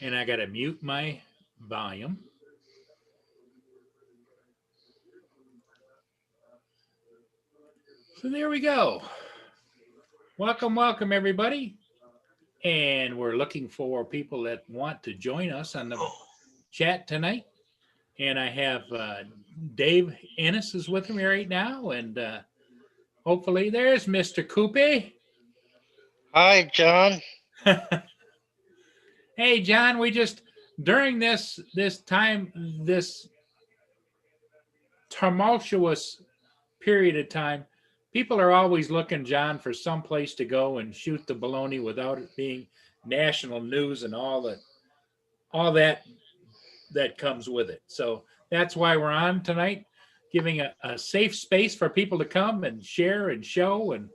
And I got to mute my volume. So there we go. Welcome, welcome, everybody. And we're looking for people that want to join us on the chat tonight. And I have Dave Ennis is with me right now. And hopefully there's Mr. Coopy. Hi, John. Hey, John, we just, during this time, this tumultuous period of time, people are always looking, John, for some place to go and shoot the baloney without it being national news and all that comes with it. So that's why we're on tonight, giving a safe space for people to come and share and show and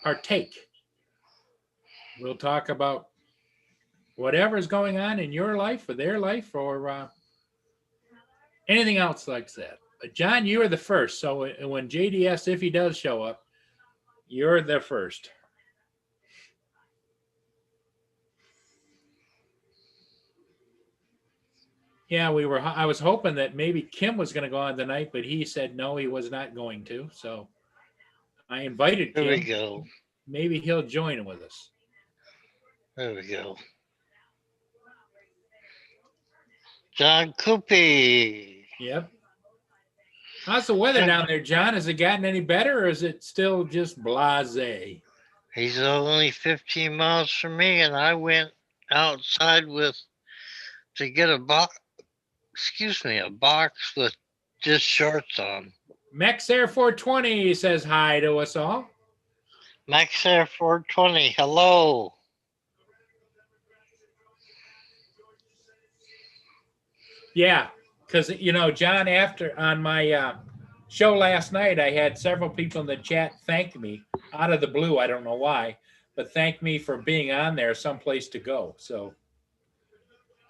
partake. We'll talk about whatever's going on in your life or their life or anything else like that. But John, you are the first. So when JDS, if he does show up, you're the first. Yeah, I was hoping that maybe Kim was going to go on tonight, but he said no, he was not going to. So I invited Kim. There we go. Maybe he'll join with us. There we go. John Coopy. Yep. How's the weather down there, John? Has it gotten any better or is it still just blasé? He's only 15 miles from me, and I went outside to get a box with just shorts on. Max Air 420 says hi to us all. Max Air 420, hello. Yeah, because, John, on my show last night, I had several people in the chat thank me out of the blue. I don't know why, but thank me for being on there, someplace to go. So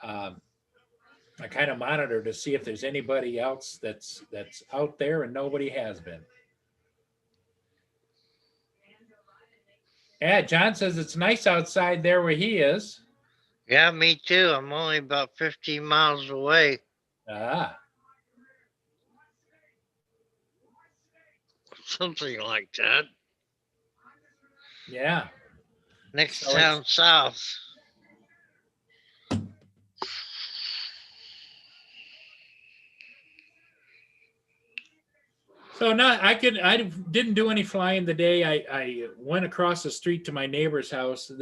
I kind of monitor to see if there's anybody else that's out there, and nobody has been. Yeah, John says it's nice outside there where he is. Yeah, me too. I'm only about 15 miles away. Ah. Something like that. Yeah. Next town south. So I didn't do any flying the day. I went across the street to my neighbor's house.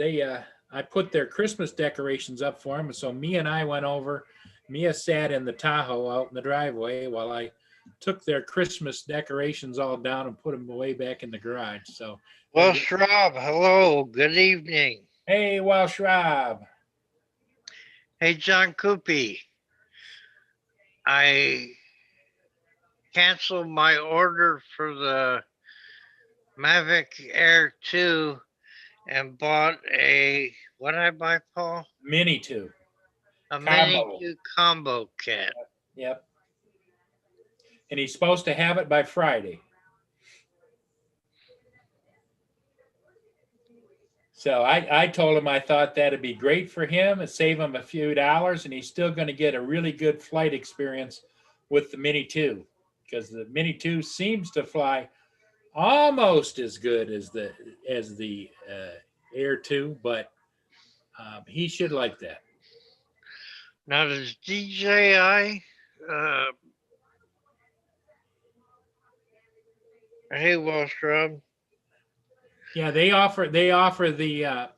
I put their Christmas decorations up for them. So me and I went over. Mia sat in the Tahoe out in the driveway while I took their Christmas decorations all down and put them away back in the garage. So Welsh Rob, hello, good evening. Hey, Welsh Rob. Hey, John Coopy. I canceled my order for the Mavic Air 2 and bought what did I buy, Paul? Mini 2. A Mini 2 combo kit. Yep. And he's supposed to have it by Friday. So I told him I thought that'd be great for him and save him a few dollars, and he's still going to get a really good flight experience with the Mini 2, because the Mini 2 seems to fly almost as good as the Air 2, but he should like that. Now, does DJI hey, Welsh Rob. Yeah, they offer the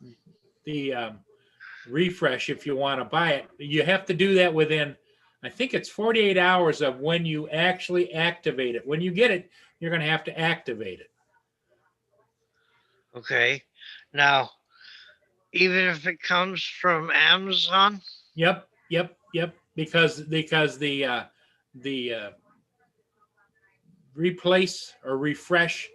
refresh if you want to buy it. You have to do that within, I think it's 48 hours of when you actually activate it. When you get it, you're going to have to activate it. Okay. Now, even if it comes from Amazon? Yep. Because the replace or refresh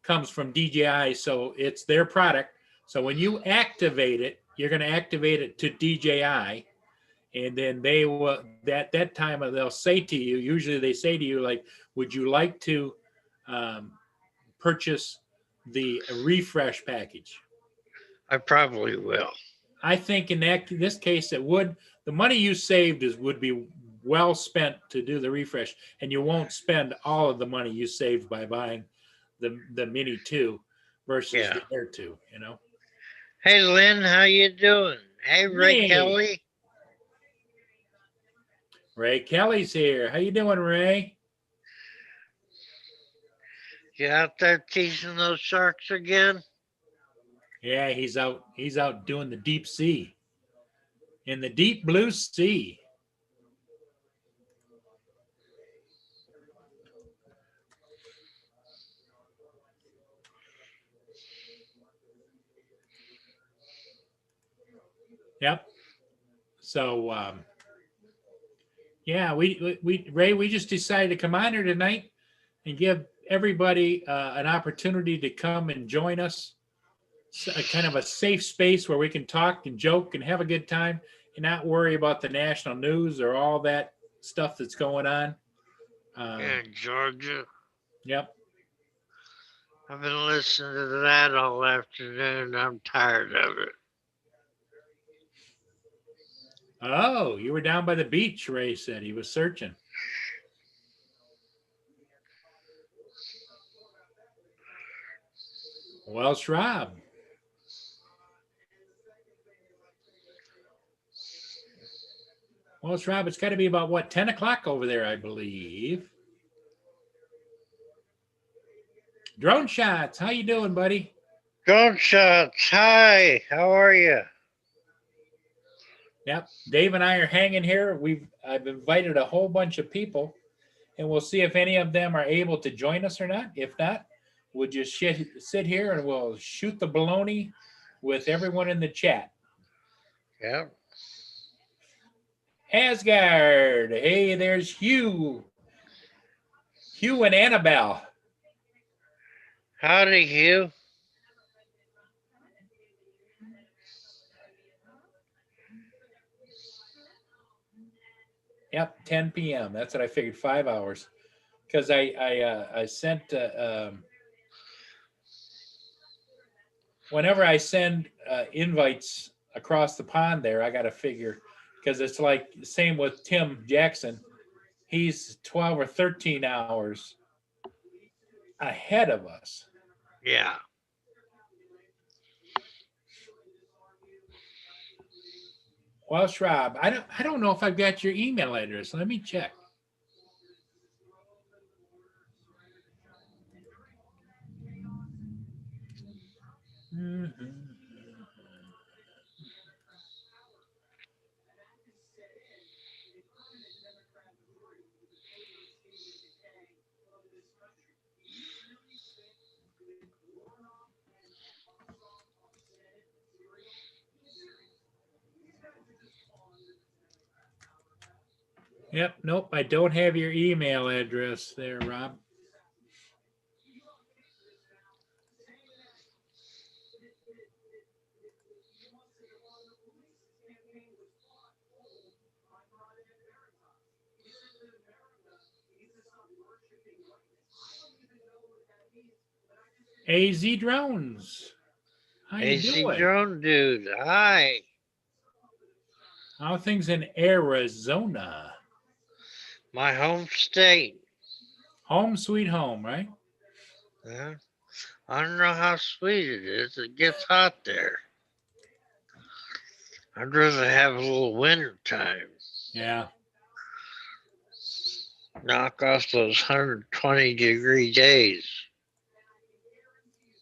comes from DJI, so it's their product. So when you activate it, you're going to activate it to DJI, and then they will that time they'll say to you. Usually they say to you like, "Would you like to purchase the refresh package. I probably will. I think in this case, it would, the money you saved would be well spent to do the refresh, and you won't spend all of the money you saved by buying the Mini 2 versus Yeah. the Air 2, you know? Hey, Lynn, how you doing? Hey, Ray Hey, Kelly. Ray Kelly's here. How you doing, Ray? You out there teasing those sharks again? Yeah, he's out doing the deep sea. In the deep blue sea. Yep. So yeah, we Ray, we just decided to come on here tonight and give everybody an opportunity to come and join us. A kind of a safe space where we can talk and joke and have a good time and not worry about the national news or all that stuff that's going on. In Georgia. Yep. I've been listening to that all afternoon. I'm tired of it. Oh, you were down by the beach, Ray said. He was searching. Welsh Rob. Welsh Rob, it's got to be about what, 10 o'clock over there, I believe. Drone Shots, how you doing, buddy? Drone Shots, hi. How are you? Yep. Dave and I are hanging here. I've invited a whole bunch of people, and we'll see if any of them are able to join us or not. If not, we'll just sit here and we'll shoot the baloney with everyone in the chat. Yep. Asgard. Hey, there's Hugh. Hugh and Annabelle. Howdy, Hugh. Yep, 10 p.m. That's what I figured, 5 hours. Because I sent whenever I send invites across the pond there, I got to figure, because it's like the same with Tim Jackson. He's 12 or 13 hours ahead of us. Yeah. Well, Schwab, I don't know if I've got your email address. Let me check. Mm-hmm. Yep, nope, I don't have your email address there, Rob. AZ Drones. How you AC doing? Drone Dude, hi. How are things in Arizona? My home state. Home sweet home, right? Yeah. I don't know how sweet it is. It gets hot there. I'd rather have a little winter time. Yeah. Knock off those 120-degree days.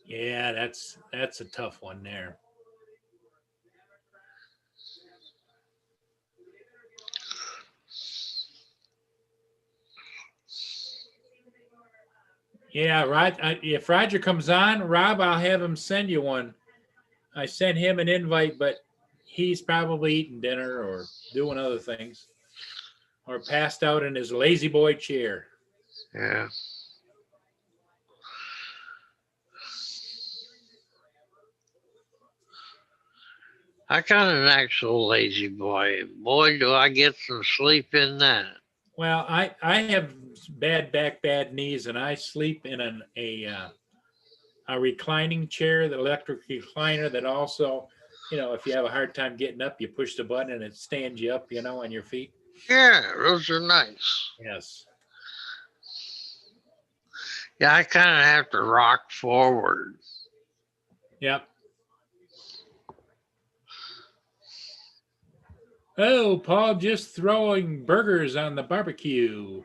Yeah, that's a tough one there. Yeah, right. If Roger comes on, Rob, I'll have him send you one. I sent him an invite, but he's probably eating dinner or doing other things or passed out in his lazy boy chair. Yeah. I got an actual lazy boy. Boy, do I get some sleep in that. Well, I have bad back, bad knees, and I sleep in a reclining chair, the electric recliner that also, if you have a hard time getting up, you push the button and it stands you up, on your feet. Yeah, those are nice. Yes. Yeah, I kind of have to rock forward. Yep. Oh, Paul, just throwing burgers on the barbecue.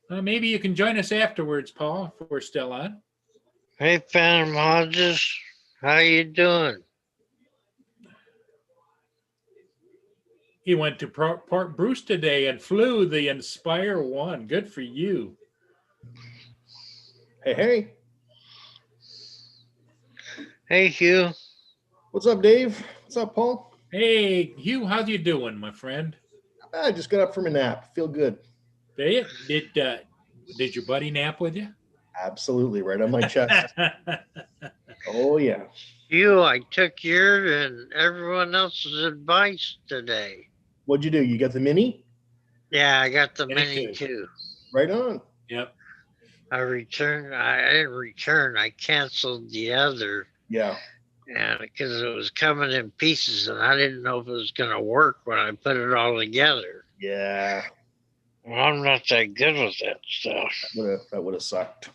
Maybe you can join us afterwards, Paul, if we're still on. Hey, Phantom Hodges, how you doing? He went to Port Bruce today and flew the Inspire 1. Good for you. Hey, hey. Hey, Hugh. What's up, Dave? What's up, Paul? Hey, Hugh, how you doing, my friend? I just got up from a nap. Feel good. Did your buddy nap with you? Absolutely, right on my chest. Oh, yeah. Hugh, I took your and everyone else's advice today. What'd you do? You got the mini? Yeah, I got the Mini mini too. too. Right on. Yep. I didn't return. I canceled the other. Yeah. And because it was coming in pieces and I didn't know if it was going to work when I put it all together. Yeah. Well, I'm not that good with that stuff. That would have sucked.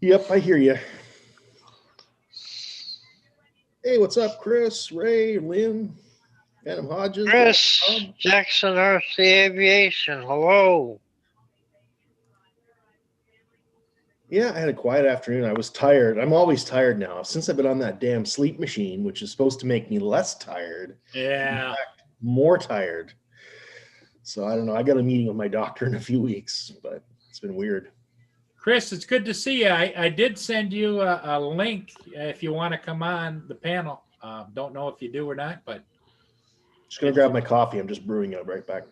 Yep, I hear you. Hey, what's up, Chris, Ray, Lynn, Phantom Hodges? Chris, Jackson RC Aviation, hello. Yeah, I had a quiet afternoon. I was tired. I'm always tired now. Since I've been on that damn sleep machine, which is supposed to make me less tired. Yeah. In fact, more tired. So I don't know. I got a meeting with my doctor in a few weeks, but it's been weird. Chris, it's good to see you. I did send you a link if you want to come on the panel. Don't know if you do or not, but. Just going to grab my coffee. I'm just brewing it right back.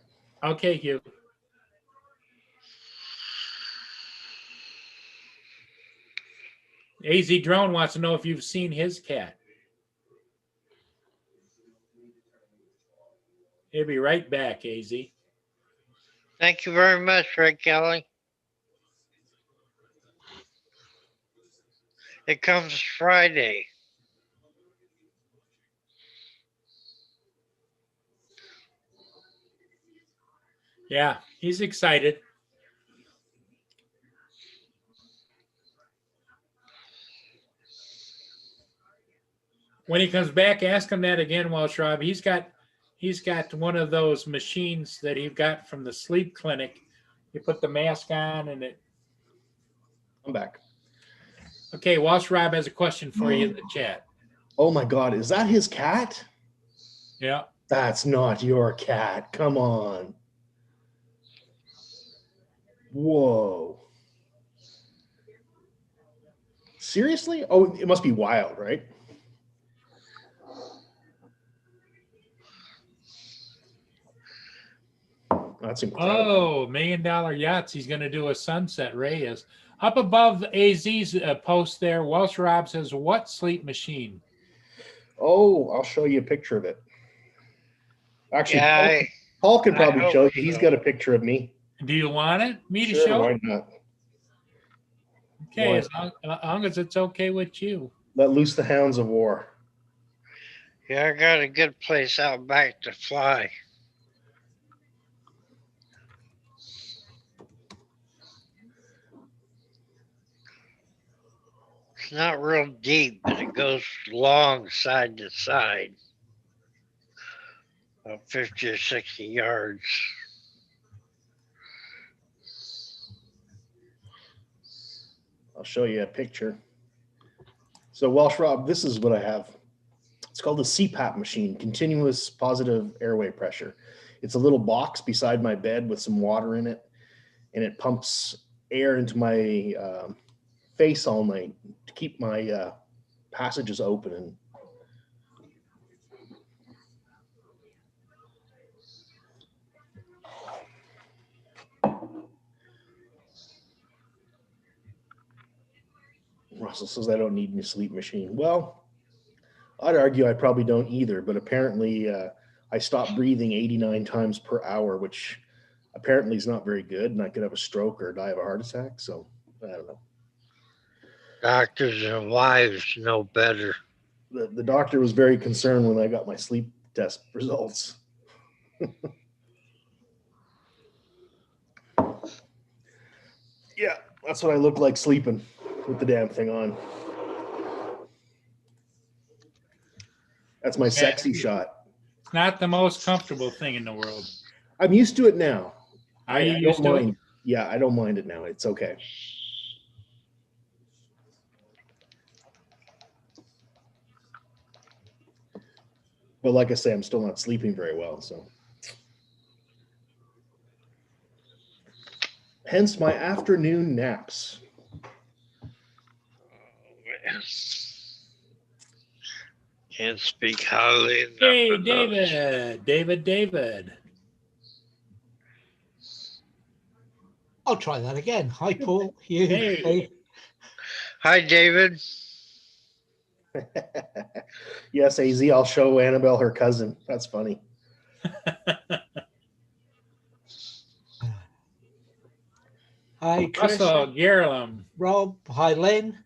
Okay, Hugh. AZ Drone wants to know if you've seen his cat. He'll be right back, AZ. Thank you very much, Ray Kelly. It comes Friday. Yeah, he's excited. When he comes back, ask him that again, Welsh Rob. He's got one of those machines that he got from the sleep clinic. You put the mask on and it. I'm back. Okay, Welsh Rob has a question for you in the chat. Oh my God, is that his cat? Yeah. That's not your cat. Come on. Whoa. Seriously? Oh, it must be wild, right? That's incredible. Oh, $1 million yachts. He's going to do a sunset. Ray is up above AZ's post there. Welsh Rob says, "What sleep machine?" Oh, I'll show you a picture of it. Actually, Yeah, Paul can probably show you. so. He's got a picture of me. Do you want it? Me to Sure, show? why not? Okay, Why as long as it's okay with you. Let loose the hounds of war. Yeah, I got a good place out back to fly. It's not real deep, but it goes long side to side. About 50 or 60 yards. I'll show you a picture. So Welsh Rob, this is what I have. It's called the CPAP machine, continuous positive airway pressure. It's a little box beside my bed with some water in it, and it pumps air into my face all night to keep my passages open. And Russell says I don't need any sleep machine. Well, I'd argue I probably don't either, but apparently I stopped breathing 89 times per hour, which apparently is not very good, and I could have a stroke or die of a heart attack. So I don't know. Doctors and wives know better. The doctor was very concerned when I got my sleep test results. Yeah, that's what I look like sleeping with the damn thing on. That's my sexy shot. It's not the most comfortable thing in the world. I'm used to it now. Are you I used don't to it? mind. Yeah, I don't mind it now. It's okay. But like I say, I'm still not sleeping very well, so. Hence my afternoon naps. Can't speak highly enough Hey, of those. David. I'll try that again. Hi, Paul. You. Hey. Hi, David. Yes, AZ, I'll show Annabelle her cousin. That's funny. Hi, Chris. Russell, Gerlum. Rob. Hi, Lynn.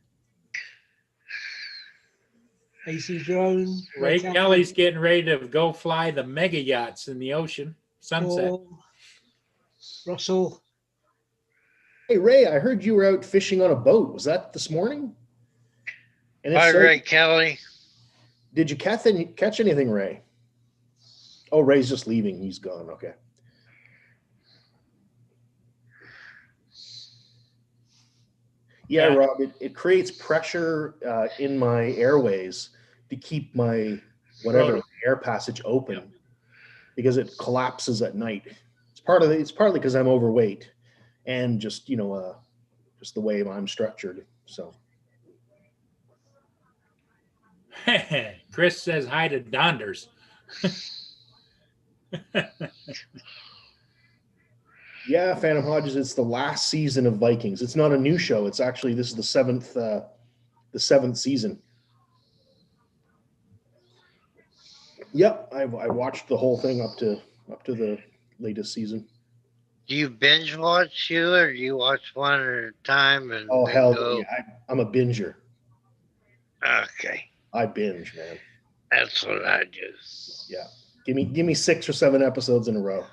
AC Drone. Ray Kelly's getting ready to go fly the mega yachts in the ocean. Sunset. Paul, Russell. Hey, Ray, I heard you were out fishing on a boat. Was that this morning? And if Hi, so, Ray Kelly. did you catch anything, Ray? Oh, Ray's just leaving. He's gone. Okay. Yeah, Yeah. Rob, it creates pressure in my airways to keep my whatever air passage open because it collapses at night. It's partly because I'm overweight and just just the way I'm structured. So Chris says hi to Donders. yeah, Phantom Hodges, it's the last season of Vikings. It's not a new show. It's actually this is the seventh season. Yep, I watched the whole thing up to the latest season. Do you binge watch you, or do you watch one at a time and Oh then hell go? yeah! I'm a binger. Okay, I binge, man. that's what I do. Yeah, give me 6 or 7 episodes in a row.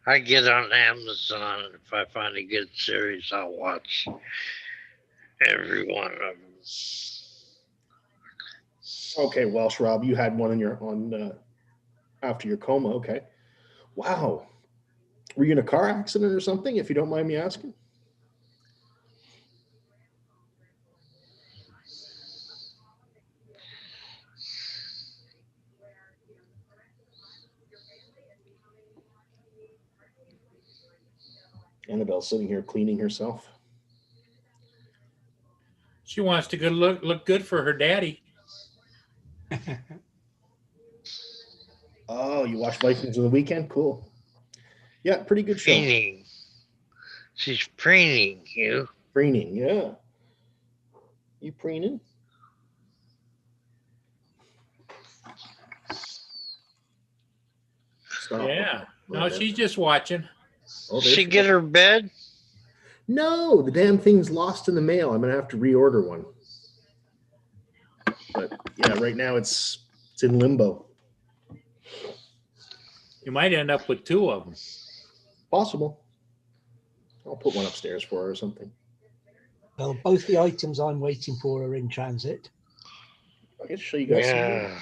I get on Amazon. If I find a good series, I'll watch every one of them. Okay, Welsh Rob, you had one after your coma. Okay, wow. Were you in a car accident or something? If you don't mind me asking. Annabelle's sitting here cleaning herself. She wants to look good for her daddy. Oh, you watched Vikings of the weekend? Cool. Yeah, pretty good show. Preening. She's preening you. Preening, yeah. You preening? Stop. Yeah. No, she's just watching. Oh, Did she get her bed? No, the damn thing's lost in the mail. I'm gonna have to reorder one. But yeah, right now it's in limbo. You might end up with 2 of them. Possible. I'll put one upstairs for her or something. Well, both the items I'm waiting for are in transit. I can show you guys. Yeah.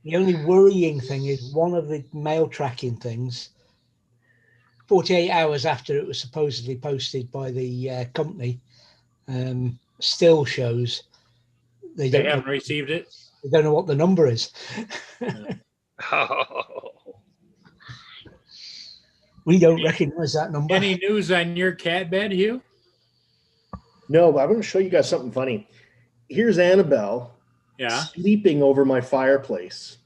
The only worrying thing is one of the mail tracking things, 48 hours after it was supposedly posted by the company, still shows they haven't received it. They don't know what the number is. Oh. We don't recognize that number. Any news on your cat bed, Hugh? No, but I'm going to show you guys something funny. Here's Annabelle sleeping over my fireplace.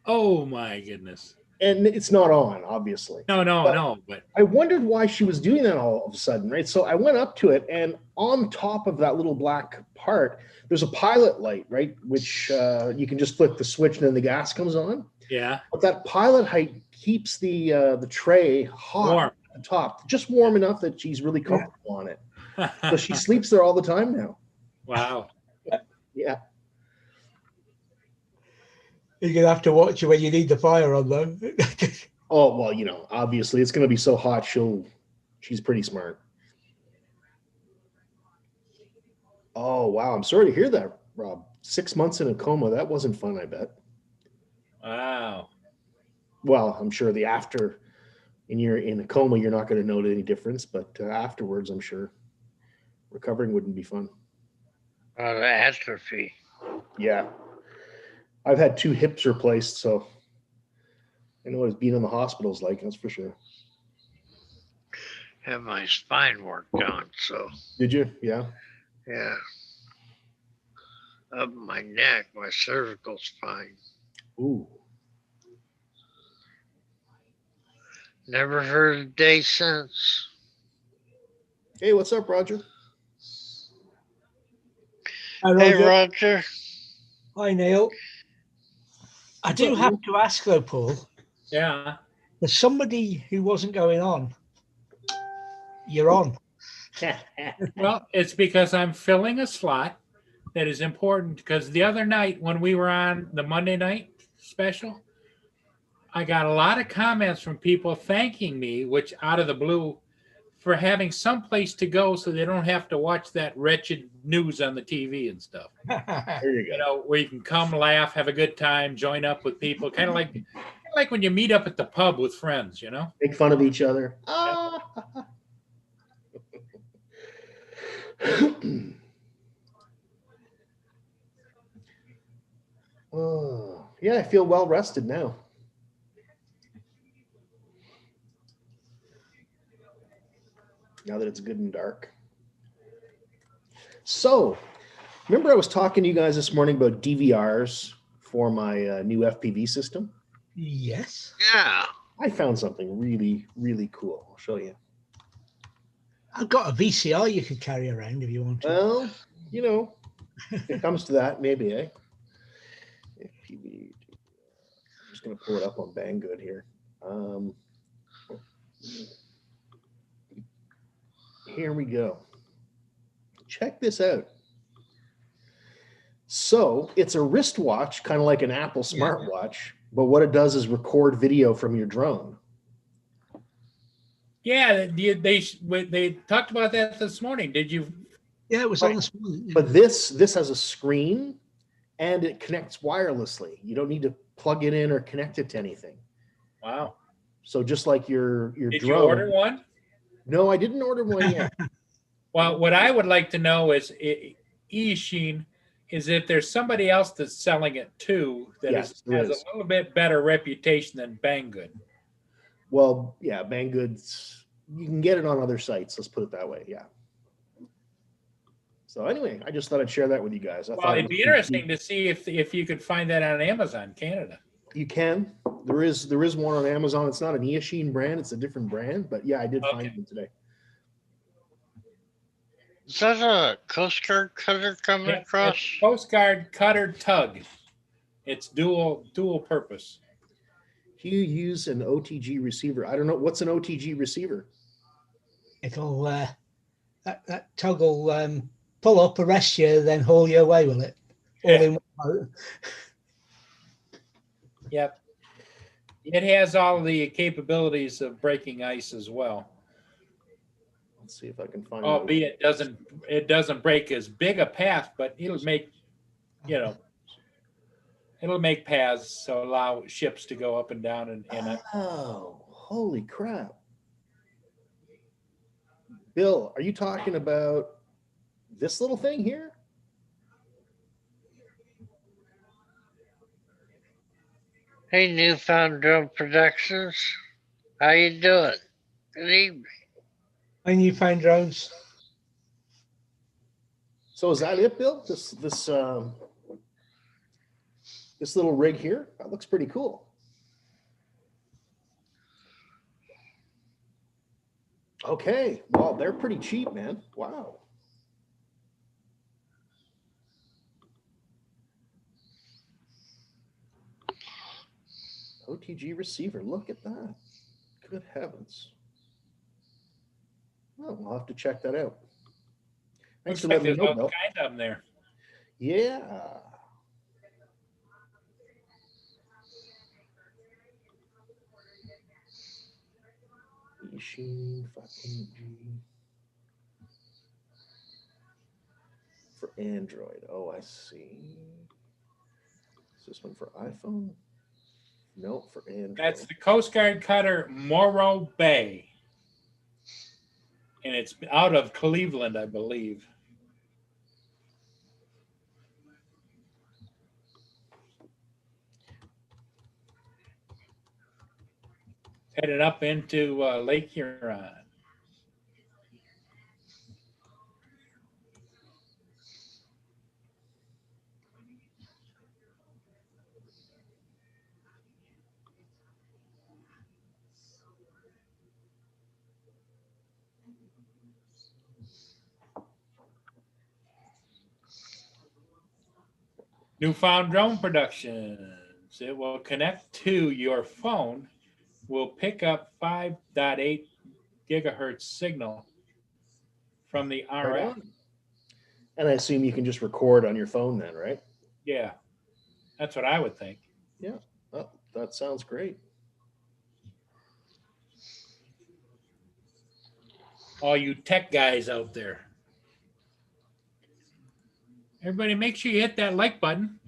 Oh, my goodness. And it's not on, obviously. No. But I wondered why she was doing that all of a sudden, right? So I went up to it, and on top of that little black part, there's a pilot light, right? Which you can just flip the switch, and then the gas comes on. Yeah. But that pilot height keeps the tray hot warm at the top, just warm enough that she's really comfortable on it. So she sleeps there all the time now. Wow. Yeah. You're gonna have to watch her when you need the fire on, though. Oh, well, obviously it's going to be so hot. She's pretty smart. Oh, wow. I'm sorry to hear that, Rob. 6 months in a coma. That wasn't fun, I bet. Wow. Well, I'm sure and you're in a coma, you're not going to notice any difference, but afterwards, I'm sure recovering wouldn't be fun. The atrophy. Yeah. I've had 2 hips replaced, so I know what it's being in the hospital's like, that's for sure. Have my spine worked on, so Did you? Yeah. yeah. Up my neck, my cervical spine. Ooh. Never heard a day since. Hey, what's up, Roger? Hi, Hey, Roger. Roger. Hi, Neil. I What's do up, have Neil? to ask, though, Paul. Yeah. There's somebody who wasn't going on. You're on. Well, it's because I'm filling a slot that is important, because the other night when we were on the Monday night special, I got a lot of comments from people thanking me, which out of the blue, for having some place to go so they don't have to watch that wretched news on the TV and stuff. There you You go. know, where you can come, laugh, have a good time, join up with people, kind of like when you meet up at the pub with friends, you know? Make fun of each other. Oh, yeah, I feel well rested now. Now that it's good and dark. So, remember I was talking to you guys this morning about DVRs for my new FPV system? Yes. Yeah. I found something really, really cool. I'll show you. I've got a VCR you could carry around if you want to. Well, if it comes to that, maybe, eh? FPV. I'm just going to pull it up on Banggood here. Here we go. Check this out. So it's a wristwatch, kind of like an Apple smartwatch, but what it does is record video from your drone. Yeah, they talked about that this morning. Did you? Yeah, it was Right. on this morning. But this has a screen and it connects wirelessly. You don't need to plug it in or connect it to anything. Wow. So just like your Did drone. you order one? No, I didn't order one yet. Well, what I would like to know is, eSheen, is if there's somebody else that's selling it too that Yes, there has is. a little bit better reputation than Banggood. Well, yeah, Banggood's, you can get it on other sites. Let's put it that way. Yeah. So anyway, I just thought I'd share that with you guys. I Well, thought it'd be interesting to see if you could find that on Amazon Canada. you can. There is one on Amazon. It's not an Easheen brand. It's a different brand. But yeah, I did find one today. Is that a Coast Guard cutter coming Yeah, across? it's Coast Guard cutter tug. It's dual purpose. You use an OTG receiver. I don't know. What's an OTG receiver? It'll that tug will pull up, arrest you, then haul you away with it. All in one boat. Yep. It has all the capabilities of breaking ice as well. Let's see if I can find. Albeit it doesn't break as big a path, but it'll make paths so allow ships to go up and down and Oh, holy crap! Bill, are you talking about this little thing here? Hey, Newfound Drone Productions. How you doing? Good evening. Hi, Newfound Drones. So is that it, Bill? This little rig here? That looks pretty cool. Okay, well, they're pretty cheap, man. Wow. OTG receiver, look at that. Good heavens. Oh, I'll have to check that out. Thanks Looks for like letting me there's know, all Bill. kinds of them there. Yeah. Machine 5.8G for Android. Oh, I see. Is this one for iPhone? No, for Android. That's the Coast Guard cutter Morro Bay. And it's out of Cleveland, I believe. Headed up into Lake Huron. Newfound Drone Productions. It will connect to your phone, will pick up 5.8 gigahertz signal from the Right RF. on. And I assume you can just record on your phone then, right? Yeah, that's what I would think. Yeah. Oh, that sounds great. All you tech guys out there. Everybody, make sure you hit that like button.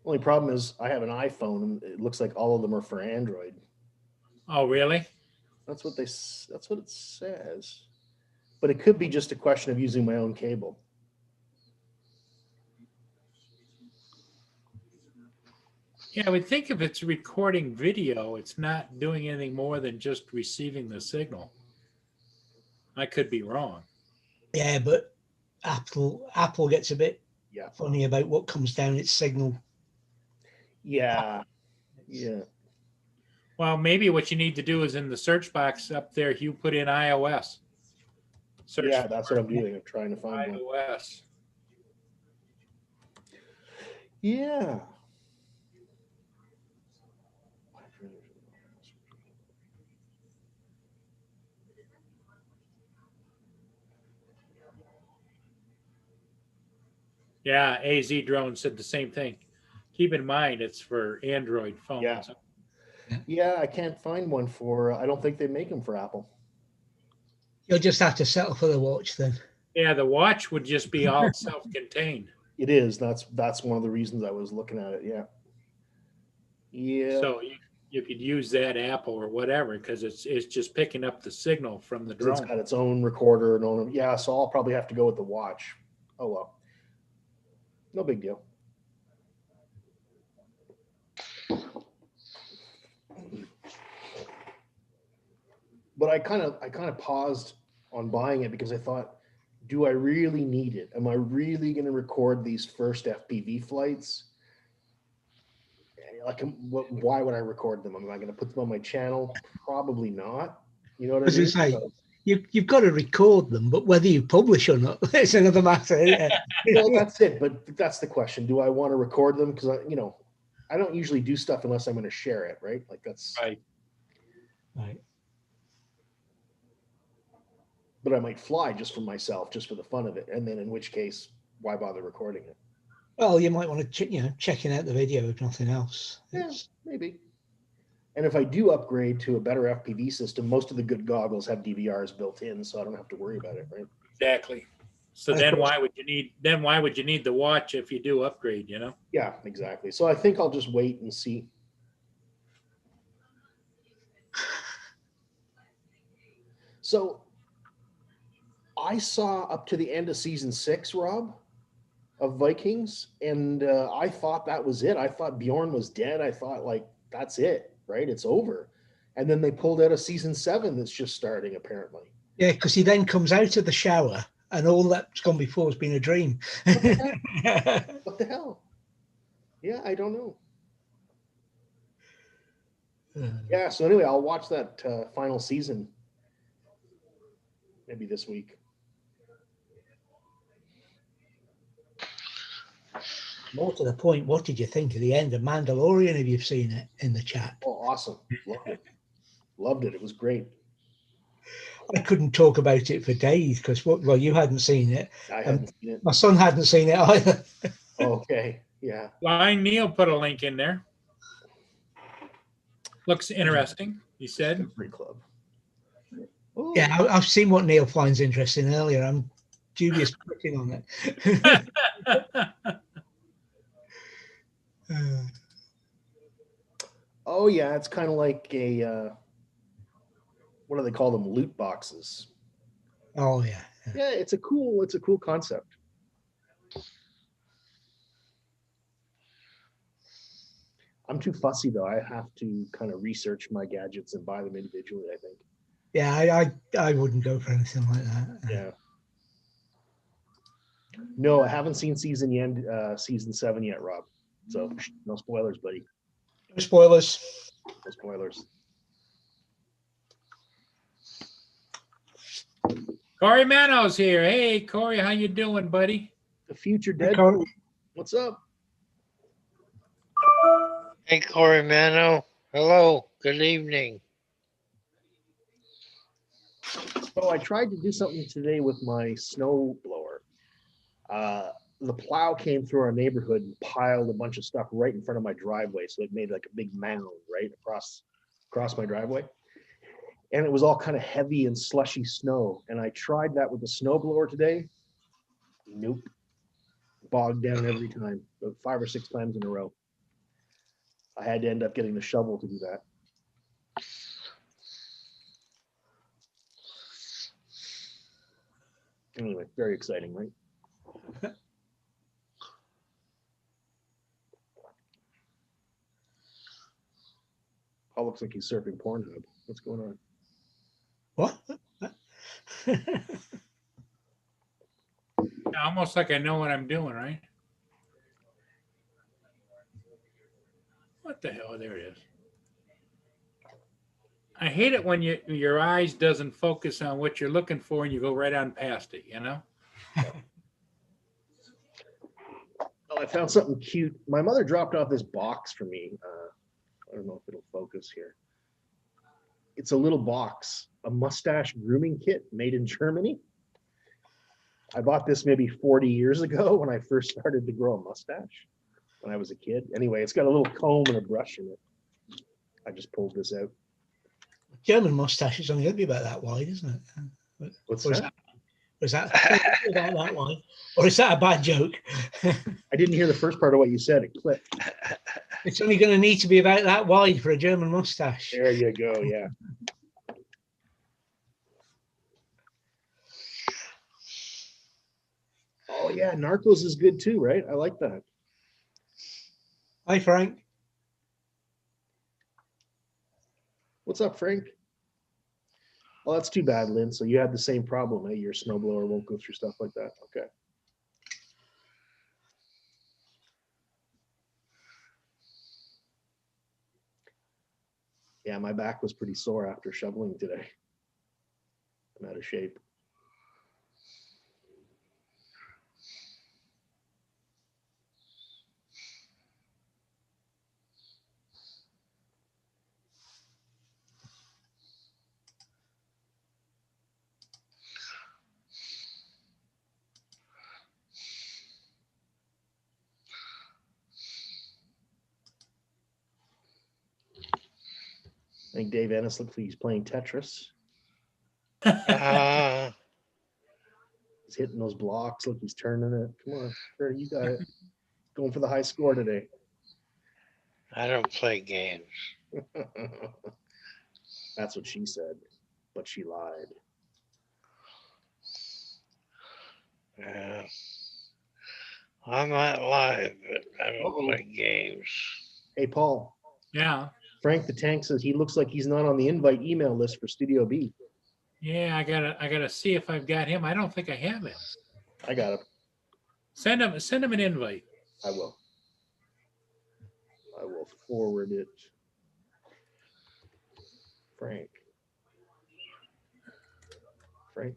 Only problem is I have an iPhone and it looks like all of them are for Android. Oh, really? That's what it says. But it could be just a question of using my own cable. Yeah, I would think if it's recording video, it's not doing anything more than just receiving the signal. I could be wrong. Yeah, but Apple gets a bit Yeah. funny about what comes down its signal. Yeah. Yeah. Well, maybe what you need to do is in the search box up there, you put in iOS. Search Yeah, that's what I'm doing. I'm trying to find one. iOS. Yeah. Yeah, AZ Drone said the same thing. Keep in mind, it's for Android phones. Yeah. Yeah, I can't find one for, I don't think they make them for Apple. You'll just have to settle for the watch then. Yeah, the watch would just be all self-contained. It is. That's one of the reasons I was looking at it. Yeah. Yeah. So you could use that Apple or whatever because it's just picking up the signal from the It's drone. got its own recorder and own. Yeah, so I'll probably have to go with the watch. Oh well. No big deal. But I kind of paused on buying it because I thought, do I really need it? Am I really going to record these first FPV flights? Like, why would I record them? Am I going to put them on my channel? Probably not. You know what I As mean? you say, you've got to record them, but whether you publish or not, it's another matter. Isn't it? Well, that's it. But that's the question. Do I want to record them? Because I don't usually do stuff unless I'm going to share it, right? Like that's Right. Right. But I might fly just for myself, just for the fun of it. And then in which case, why bother recording it? Well, you might want to, checking out the video if nothing else. Yeah, maybe. And if I do upgrade to a better FPV system, most of the good goggles have DVRs built in, so I don't have to worry about it, right? Exactly. So And of then course- why would you need the watch if you do upgrade, Yeah, exactly. So I think I'll just wait and see. So I saw up to the end of season 6, Rob, of Vikings, and I thought that was it. I thought Bjorn was dead. I thought, like, that's it, right? It's over. And then they pulled out a season 7 that's just starting, apparently. Yeah, because he then comes out of the shower and all that's gone before has been a dream. What the hell? Yeah, I don't know. Yeah, so anyway, I'll watch that final season maybe this week. More to the point, what did you think of the end of Mandalorian if you've seen it in the chat? Oh, awesome. Loved it. Loved it. It was great. I couldn't talk about it for days because, well, you hadn't seen it. I hadn't seen it. My son hadn't seen it either. Okay, yeah. Blind Neil put a link in there. Looks interesting, he said. Discovery Club. Oh, Yeah, I've seen what Neil finds interesting earlier. I'm dubious picking on it. oh yeah, it's kind of like a what do they call them? Loot boxes. Oh yeah. Yeah, it's a cool concept. I'm too fussy though. I have to kind of research my gadgets and buy them individually, I think. Yeah, I wouldn't go for anything like that. Yeah. No, I haven't seen season 7 yet, Rob. So no spoilers, buddy. No spoilers. No spoilers. Corey Manos here. Hey, Corey, how you doing, buddy? The future Hey, dead. Corey. What's up? Hey, Corey Mano. Hello. Good evening. So I tried to do something today with my snow blower. The plow came through our neighborhood and piled a bunch of stuff right in front of my driveway. So it made like a big mound right across my driveway. And it was all kind of heavy and slushy snow. And I tried that with the snow blower today. Nope. Bogged down every time, about 5 or 6 times in a row. I had to end up getting the shovel to do that. Anyway, very exciting, right? Paul looks like he's surfing Pornhub. What's going on? What? Almost like I know what I'm doing, right? What the hell? There it is. I hate it when your eyes doesn't focus on what you're looking for and you go right on past it, you know? Oh, I found something cute. My mother dropped off this box for me. I don't know if it'll focus here. It's a little box, a mustache grooming kit made in Germany. I bought this maybe 40 years ago when I first started to grow a mustache when I was a kid. Anyway, it's got a little comb and a brush in it. I just pulled this out. German mustache is only going to be about that wide, isn't it? What's Or that? is that about that wide? Or is that a bad joke? I didn't hear the first part of what you said. It clipped. It's only going to need to be about that wide for a German mustache. There you go. Yeah. Oh yeah, Narcos is good too, right? I like that. Hi, Frank. What's up, Frank? Well, that's too bad, Lynn. So you had the same problem, eh? Your snowblower won't go through stuff like that. Okay. Yeah, my back was pretty sore after shoveling today. I'm out of shape. I think Dave Ennis looks like he's playing Tetris. Uh, He's hitting those blocks. Look, he's turning it. Come on, sure, you got it. Going for the high score today. I don't play games. That's what she said, but she lied. Yeah. I might lie, but I don't play games. Hey, Paul. Yeah. Frank the Tank says he looks like he's not on the invite email list for Studio B. Yeah, I gotta see if I've got him. I don't think I have him. I got him. Send him an invite. I will. I will forward it. Frank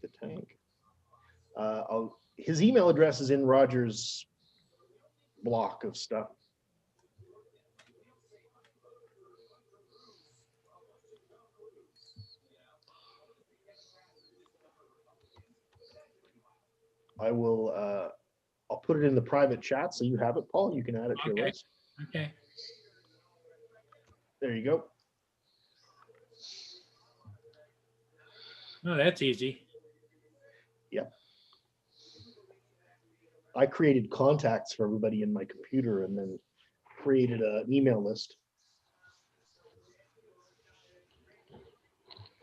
the Tank. His email address is in Roger's block of stuff. I will. I'll put it in the private chat so you have it, Paul. You can add it to your Okay. list. Okay. There you go. No, that's easy. I created contacts for everybody in my computer and then created an email list.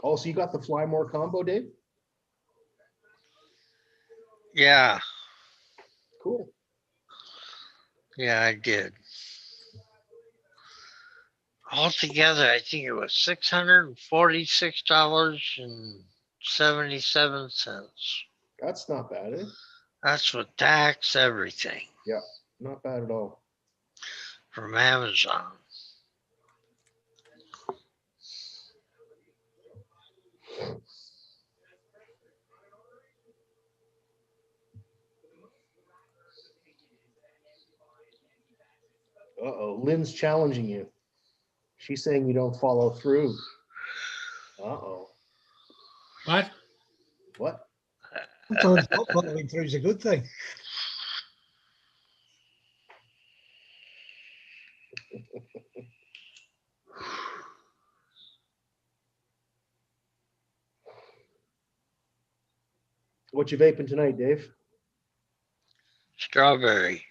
Oh, so you got the Fly More combo, Dave? Yeah, Cool. yeah, I did. Altogether, I think it was $646.77. That's not bad, eh? That's with tax, everything Yeah, not bad at all. from Amazon. Uh-oh, Lynn's challenging you. She's saying you don't follow through. Uh-oh. What? What? Sometimes not following through is a good thing. What you vaping tonight, Dave? Strawberry.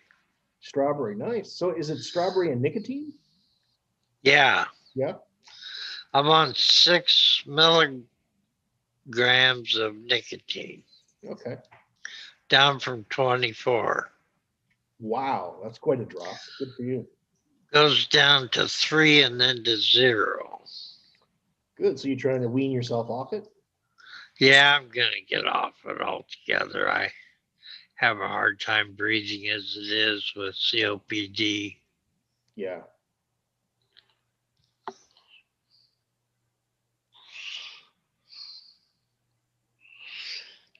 Strawberry, nice. So is it strawberry and nicotine? Yeah, Yeah. I'm on 6 milligrams of nicotine, Okay. down from 24. Wow, that's quite a drop. Good for you. Goes down to 3 and then to 0. Good. So you're trying to wean yourself off it? Yeah, I'm gonna get off it altogether. I have a hard time breathing as it is with COPD. Yeah.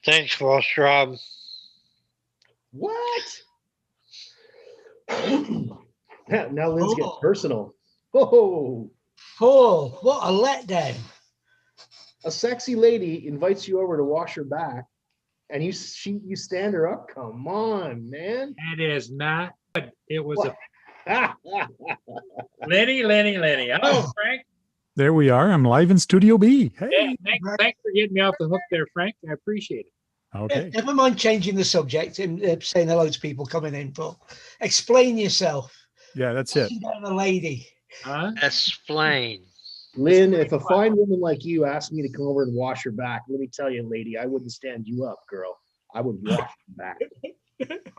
Thanks, Walsh Rob. What? Now Lynn's getting Oh. personal. Oh, Paul, what a letdown. a sexy lady invites you over to wash her back, and you stand her up. Come on, man. That is not good. It was What? a Lenny. Hello, Frank. There we are. I'm live in Studio B. Yeah, Hey. thanks for getting me off the hook there, Frank. I appreciate it. Okay. Never mind changing the subject and saying hello to people coming in, Paul. Explain yourself. Yeah, that's it. About the lady. Huh? Explain. Lynn, if a fine woman like you asked me to come over and wash her back, let me tell you, lady, I wouldn't stand you up, girl. I would wash your back.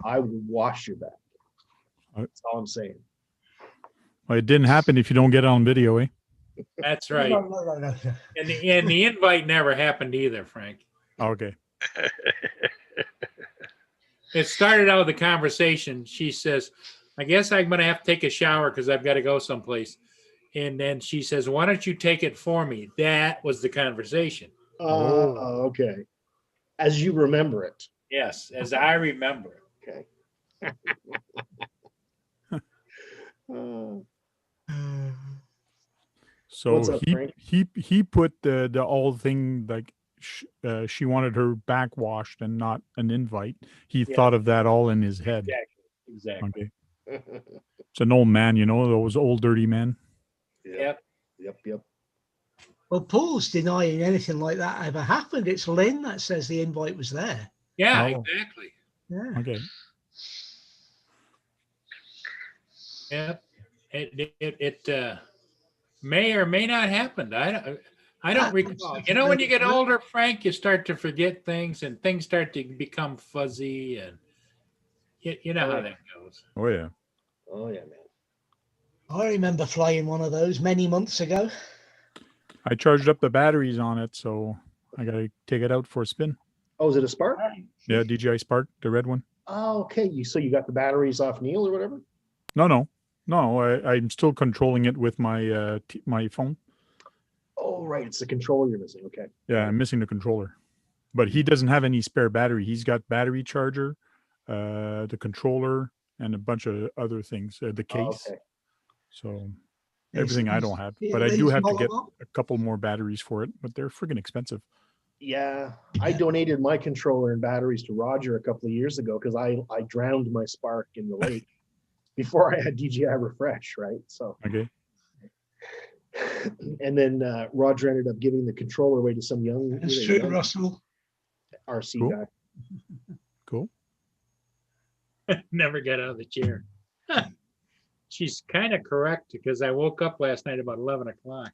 I would wash your back. That's all I'm saying. Well, it didn't happen if you don't get it on video, eh? That's right. No. And the invite never happened either, Frank. Okay. It started out with the conversation. She says, I guess I'm going to have to take a shower because I've got to go someplace. And then she says, why don't you take it for me? That was the conversation. Okay. As you remember it. Yes, as I remember it. Okay. So What's up, Frank? he put the all thing like she wanted her back washed and not an invite. He thought of that all in his head. Exactly. Okay. It's an old man, you know, those old dirty men. Yep. Yep. Well, Paul's denying anything like that ever happened. It's Lynn that says the invite was there. Yeah, Oh. exactly. Yeah. Okay. Yep. It may or may not happen. I don't recall. You know, when you get older, Frank, you start to forget things and things start to become fuzzy, and you know how that goes. Oh yeah. Oh yeah, man. I remember flying one of those many months ago. I charged up the batteries on it, so I gotta take it out for a spin. Oh, is it a Spark? Yeah, DJI Spark, the red one. Oh, okay. So you got the batteries off Neil or whatever? No. I'm still controlling it with my my phone. Oh, right. It's the controller you're missing. Okay. Yeah, I'm missing the controller, but he doesn't have any spare battery. He's got battery charger, the controller, and a bunch of other things. The case. Okay. So everything I don't have, but I do have to get a couple more batteries for it. But they're friggin' expensive. Yeah, I donated my controller and batteries to Roger a couple of years ago because I drowned my Spark in the lake before I had DJI Refresh, right? So, Okay. and then Roger ended up giving the controller away to some That's really true, young Russell. RC Cool. guy. Cool. Never got out of the chair. She's kind of correct because I woke up last night about 11 o'clock.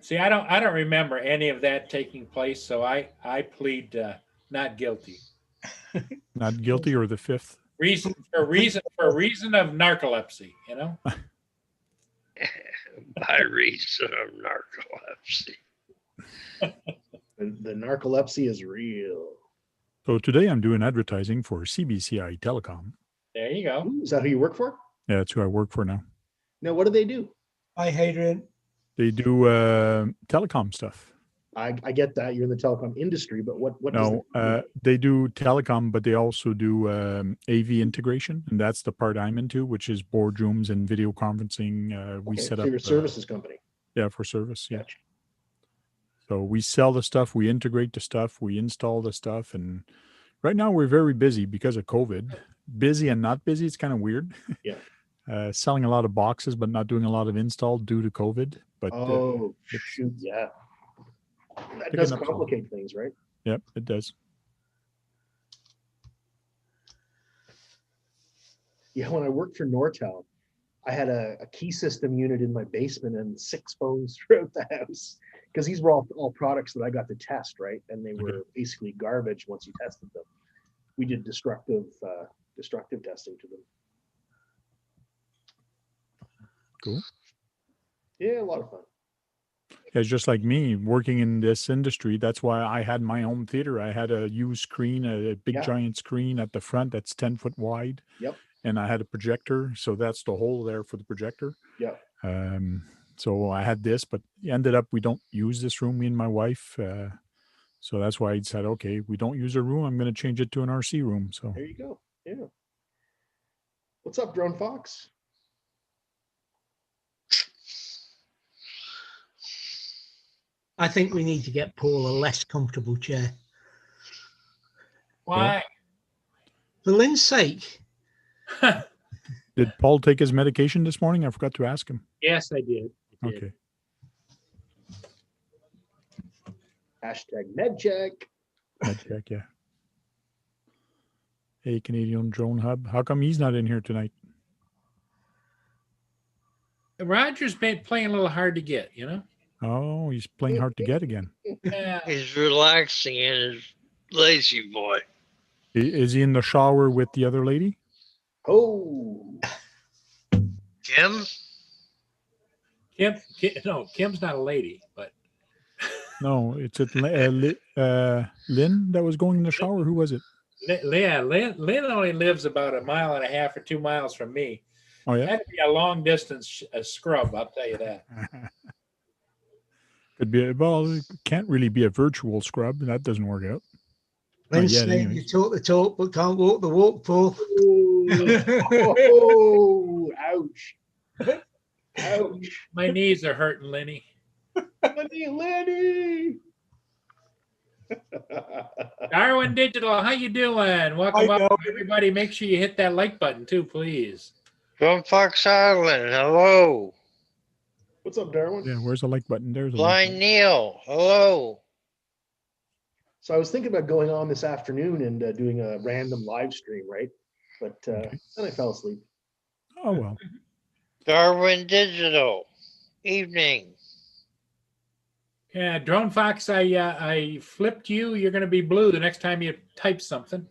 See, I don't remember any of that taking place, so I plead not guilty. Not guilty or the fifth. Reason of narcolepsy, you know. By reason of narcolepsy. The narcolepsy is real. So today I'm doing advertising for CBCI Telecom. There you go. Ooh, is that who you work for? Yeah, that's who I work for now. No, what do they do? Hi, Hadrian. They do telecom stuff. I get that you're in the telecom industry, but what does No, the they do telecom, but they also do AV integration, and that's the part I'm into, which is boardrooms and video conferencing. We okay, set so up you're a services company. yeah, for service. Yeah. Gotcha. So we sell the stuff, we integrate the stuff, we install the stuff, and right now we're very busy because of COVID. Busy and not busy, it's kind of weird. Yeah. Selling a lot of boxes, but not doing a lot of install due to COVID. But Oh, it's shoot, yeah. That picking does up some. complicate things, right? Yep, it does. Yeah, when I worked for Nortel, I had a key system unit in my basement and 6 phones throughout the house because these were all products that I got to test, right? And they were basically garbage once you tested them. We did destructive testing to them. Cool. Yeah, a lot of fun. It's just like me working in this industry. That's why I had my home theater. I had a used screen, a big Yeah. giant screen at the front that's 10 foot wide. Yep. And I had a projector. So that's the hole there for the projector. Yep. So I had this, but ended up we don't use this room, me and my wife. So that's why I said, okay, we don't use a room. I'm going to change it to an RC room. So There you go. Yeah. What's up, Drone Fox? I think we need to get Paul a less comfortable chair. Why? For Lynn's sake. did Paul take his medication this morning? I forgot to ask him. Yes, I did. Okay. Hashtag medcheck. Check, yeah. Hey, Canadian Drone Hub. How come he's not in here tonight? Roger's been playing a little hard to get, you know. Oh, he's playing hard to get again. Yeah. He's relaxing in his lazy boy. Is he in the shower with the other lady? Oh, Kim? No, Kim's not a lady, but No, it's at Lynn that was going in the shower. Who was it? Lynn only lives about 1.5 miles or 2 miles from me. Oh, yeah. That'd be a long distance scrub, I'll tell you that. Could be, well, it can't really be a virtual scrub. That doesn't work out. Lynn's yet, saying anyways. you talk the talk but can't walk the walk, Paul. oh, ouch. Ouch. My knees are hurting, Lenny. Lenny. Darwin Digital, how you doing? Welcome up, everybody. Make sure you hit that like button too, please. From Fox Island, hello. What's up, Darwin? Yeah, where's the like button? There's a like Blind button. Neil, hello. So I was thinking about going on this afternoon and doing a random live stream, right? But then I fell asleep. Oh, well. Darwin Digital, evening. Yeah, Drone Fox, I flipped you. You're going to be blue the next time you type something.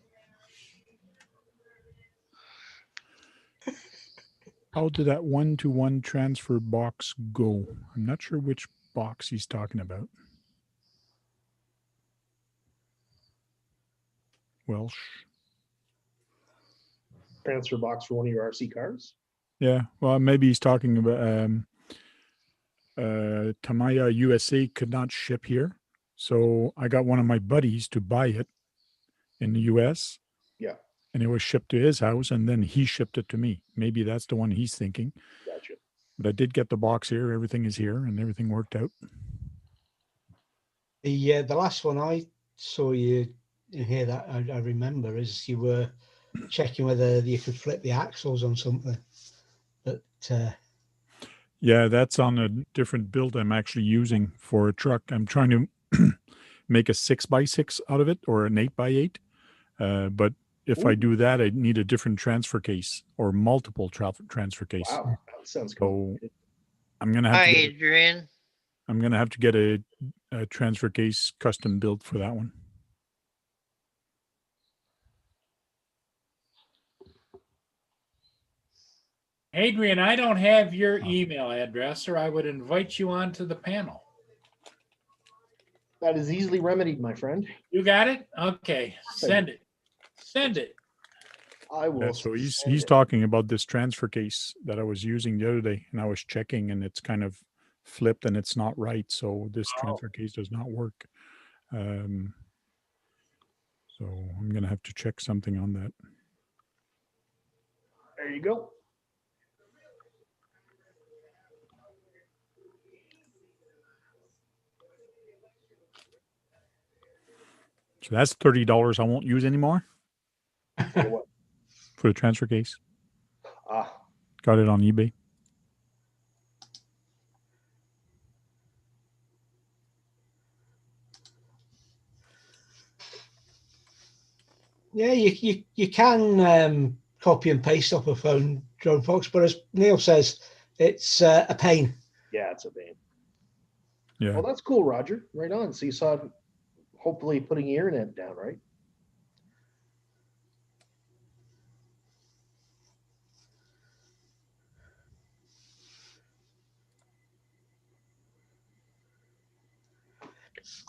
How did that one-to-one transfer box go? I'm not sure which box he's talking about. Welsh. Transfer box for one of your RC cars. Yeah, well, maybe he's talking about Tamaya USA could not ship here. So I got one of my buddies to buy it in the US. Yeah. and it was shipped to his house, and then he shipped it to me. Maybe that's the one he's thinking. Gotcha. But I did get the box here. Everything is here, and everything worked out. The last one I saw you in here that I remember is you were checking whether you could flip the axles on something. But Yeah, that's on a different build I'm actually using for a truck. I'm trying to make a 6x6 out of it or an 8x8. But if I Ooh. do that, I need a different transfer case or multiple transfer case. Wow, that sounds So cool. I'm gonna have Hi, to get, Adrian. I'm gonna have to get a transfer case custom built for that one. Adrian, I don't have your email address, or I would invite you onto the panel. That is easily remedied, my friend. You got it? Okay, send it. Send it. I will. Yeah, so send he's it. talking about this transfer case that I was using the other day, and I was checking, and it's kind of flipped and it's not right. So this transfer case does not work. So I'm gonna have to check something on that. There you go. So that's $30 I won't use anymore For what? for the transfer case. Ah, Got it on eBay. yeah, you can copy and paste off a phone, Drone Fox, but as Neil says, it's a pain. yeah, it's a pain. Yeah. Well, that's cool, Roger. Right on. So you saw, hopefully, putting your internet down, right?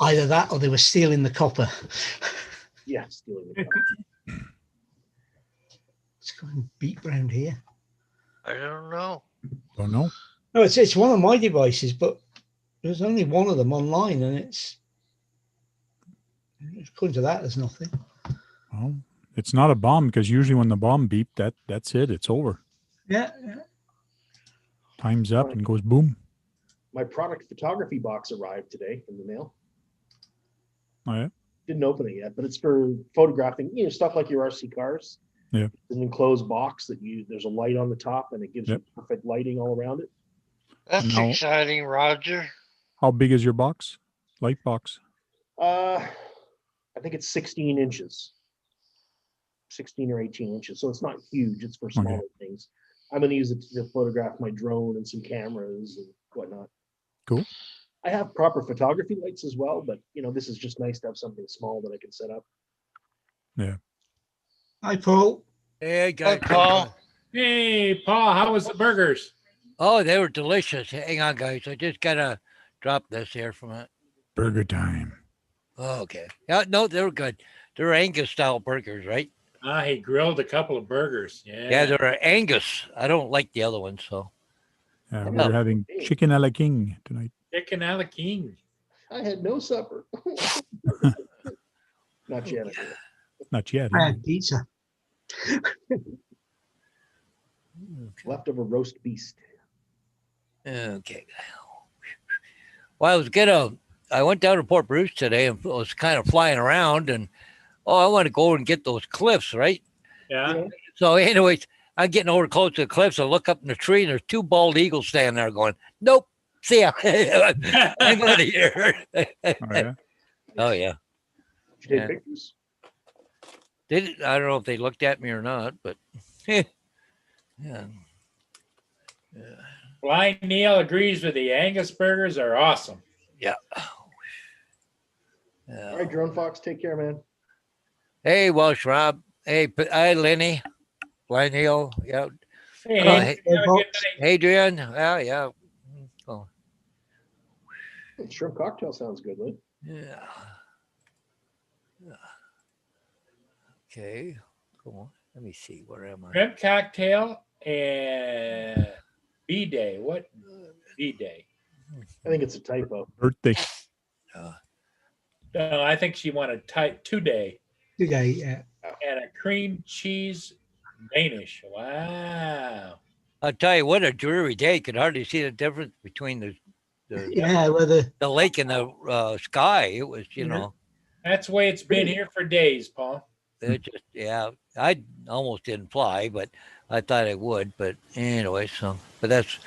Either that or they were stealing the copper. Yeah, stealing the It's going beep round here. I don't know. Don't know. No, it's one of my devices, but there's only one of them online, and it's according to that, there's nothing. Well, it's not a bomb because usually when the bomb beep, that's it. It's over. Yeah. Time's up and goes boom. My product photography box arrived today in the mail. Oh, yeah. Didn't open it yet, but it's for photographing, stuff like your RC cars. Yeah. It's an enclosed box that there's a light on the top and it gives Yep. you perfect lighting all around it. That's No. exciting, Roger. How big is your box? Light box. I think it's 16 inches. 16 or 18 inches. So it's not huge. It's for smaller things. I'm going to use it to photograph my drone and some cameras and whatnot. Cool. I have proper photography lights as well, but this is just nice to have something small that I can set up. Yeah. Hi, Paul. Hey, guys. Paul. Hey, Paul, how was the burgers? Oh, they were delicious. Hang on, guys. I just gotta drop this here from it. Burger time. Oh, okay. Yeah, no, they were good. They're Angus style burgers, right? He grilled a couple of burgers. Yeah. Yeah, they're Angus. I don't like the other ones, so. We're having chicken a la king tonight. Chicken a la king. I had no supper. Not yet. Not yet. I had pizza. Leftover roast beast. Okay. Well, I went down to Port Bruce today and was kind of flying around and, I want to go and get those cliffs, right? Yeah. So anyways, I'm getting over close to the cliffs. I look up in the tree and there's two bald eagles standing there going, nope, see ya. I'm out of here. Oh, yeah. Oh, yeah. Did you take Yeah. pictures? I don't know if they looked at me or not, but yeah. Blind Neil agrees with the Angus burgers are awesome. Yeah. All right, Drone Fox, take care, man. Hey, Welsh Rob. Hey, hi, Lenny. Blind Neil. Yeah. Hey, Oh, Hank, hey. have a good night. Adrian. Yeah. Oh, Shrimp cocktail sounds good, Lynn. yeah. Okay. Come on. Let me see. Where am I? Shrimp cocktail and B-Day. What B-Day? I think it's a typo. Birthday. No, I think she wanted 2-day. Today, yeah. and a cream cheese Danish. Wow. I'll tell you what, a dreary day. You could hardly see the difference between the Yeah, whether lake and the sky. It was, you Yeah. know, That's the way it's been here for days, Paul. it just, yeah. I almost didn't fly, but I thought I would. But anyway, so, but that's,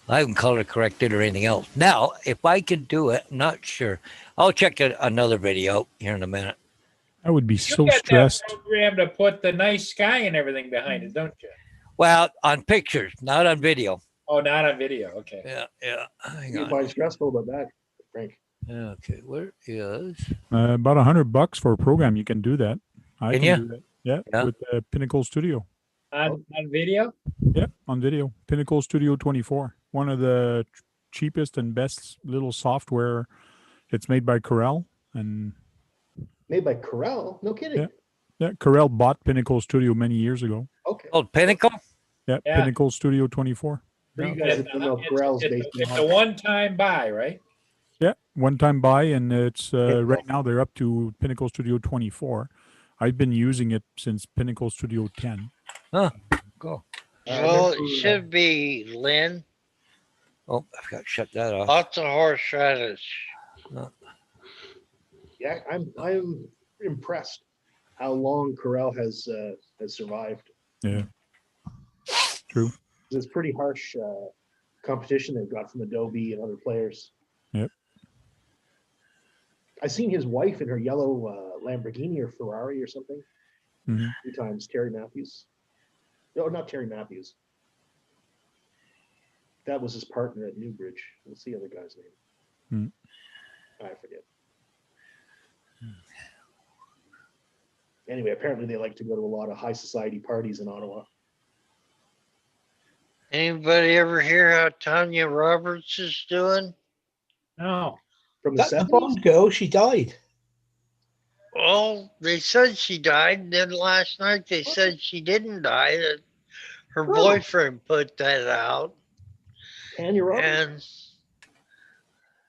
I haven't color corrected or anything else. Now, if I can do it, I'm not sure. I'll check another video here in a minute. I would be You so got that stressed. program to put the nice sky and everything behind it, don't you? Well, on pictures, not on video. Oh, not on video. Okay. Yeah. Hang You on. find stressful about that, Frank? Okay, where is? About $100 for a program, you can do that. I Can can ya? do that. Yeah, Yeah. with Pinnacle Studio. On video? Yeah, on video. Pinnacle Studio 24. One of the cheapest and best little software. It's made by Corel, and Made by Corel? No kidding. yeah, Corel bought Pinnacle Studio many years ago. Okay. Oh, Pinnacle? Yeah, Yeah. Pinnacle Studio 24. For you Yeah. guys that don't know, Corel's based in It's a Montreal. one-time buy, right? Yeah, one-time buy, and it's Pinnacle. right now they're up to Pinnacle Studio 24. I've been using it since Pinnacle Studio 10. Huh. Cool. Well, it should be Lynn. Oh, I forgot to shut that off. Lots of horseradish. Yeah, I'm impressed how long Corel has survived. Yeah, true. It's pretty harsh competition they've got from Adobe and other players. Yep. I seen his wife in her yellow Lamborghini or Ferrari or something. Mhm. 2 times. Terry Matthews. No, not Terry Matthews. That was his partner at Newbridge. What's the other guy's name? I forget. Anyway, apparently they like to go to a lot of high society parties in Ottawa. Anybody ever hear how Tanya Roberts is doing? No. From the that's the 70s? Bond girl. She died. Well, they said she died. Then last night they said she didn't die. That her Oh. boyfriend put that out. Tanya Roberts? And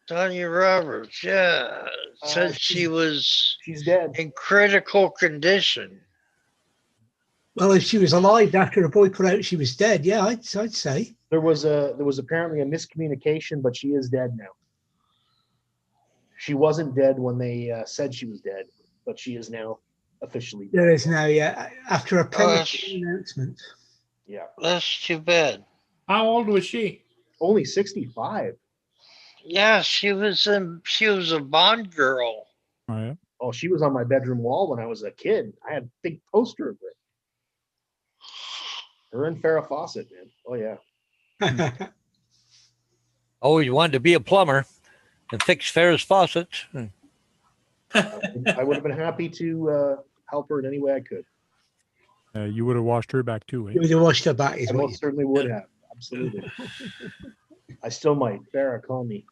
Tanya Roberts, yeah, said she was She's dead. in critical condition. Well, if she was alive after her boy put out she was dead, yeah, I'd say. There was apparently a miscommunication, but she is dead now. She wasn't dead when they said she was dead, but she is now officially dead. There is now, yeah, after a Gosh. premature announcement. Yeah, That's too bad. How old was she? only 65. Yeah, she was a Bond girl. Oh, yeah. Oh, she was on my bedroom wall when I was a kid. I had a big poster of her. Her and Farrah Fawcett, man. Oh yeah. Always wanted to be a plumber and fix Ferris faucets. I would have been happy to help her in any way I could. You would have washed her back too, eh? You would have washed her back, is I what you most certainly would have. Absolutely. I still might. Farrah, call me.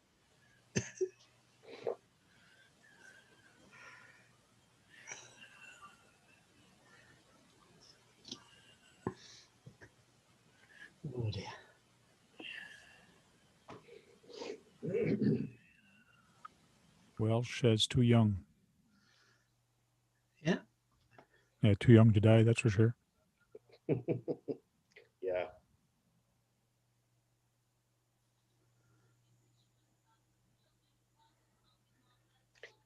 Oh, dear. Welsh as too young. Yeah. Yeah, too young to die, that's for sure. Yeah.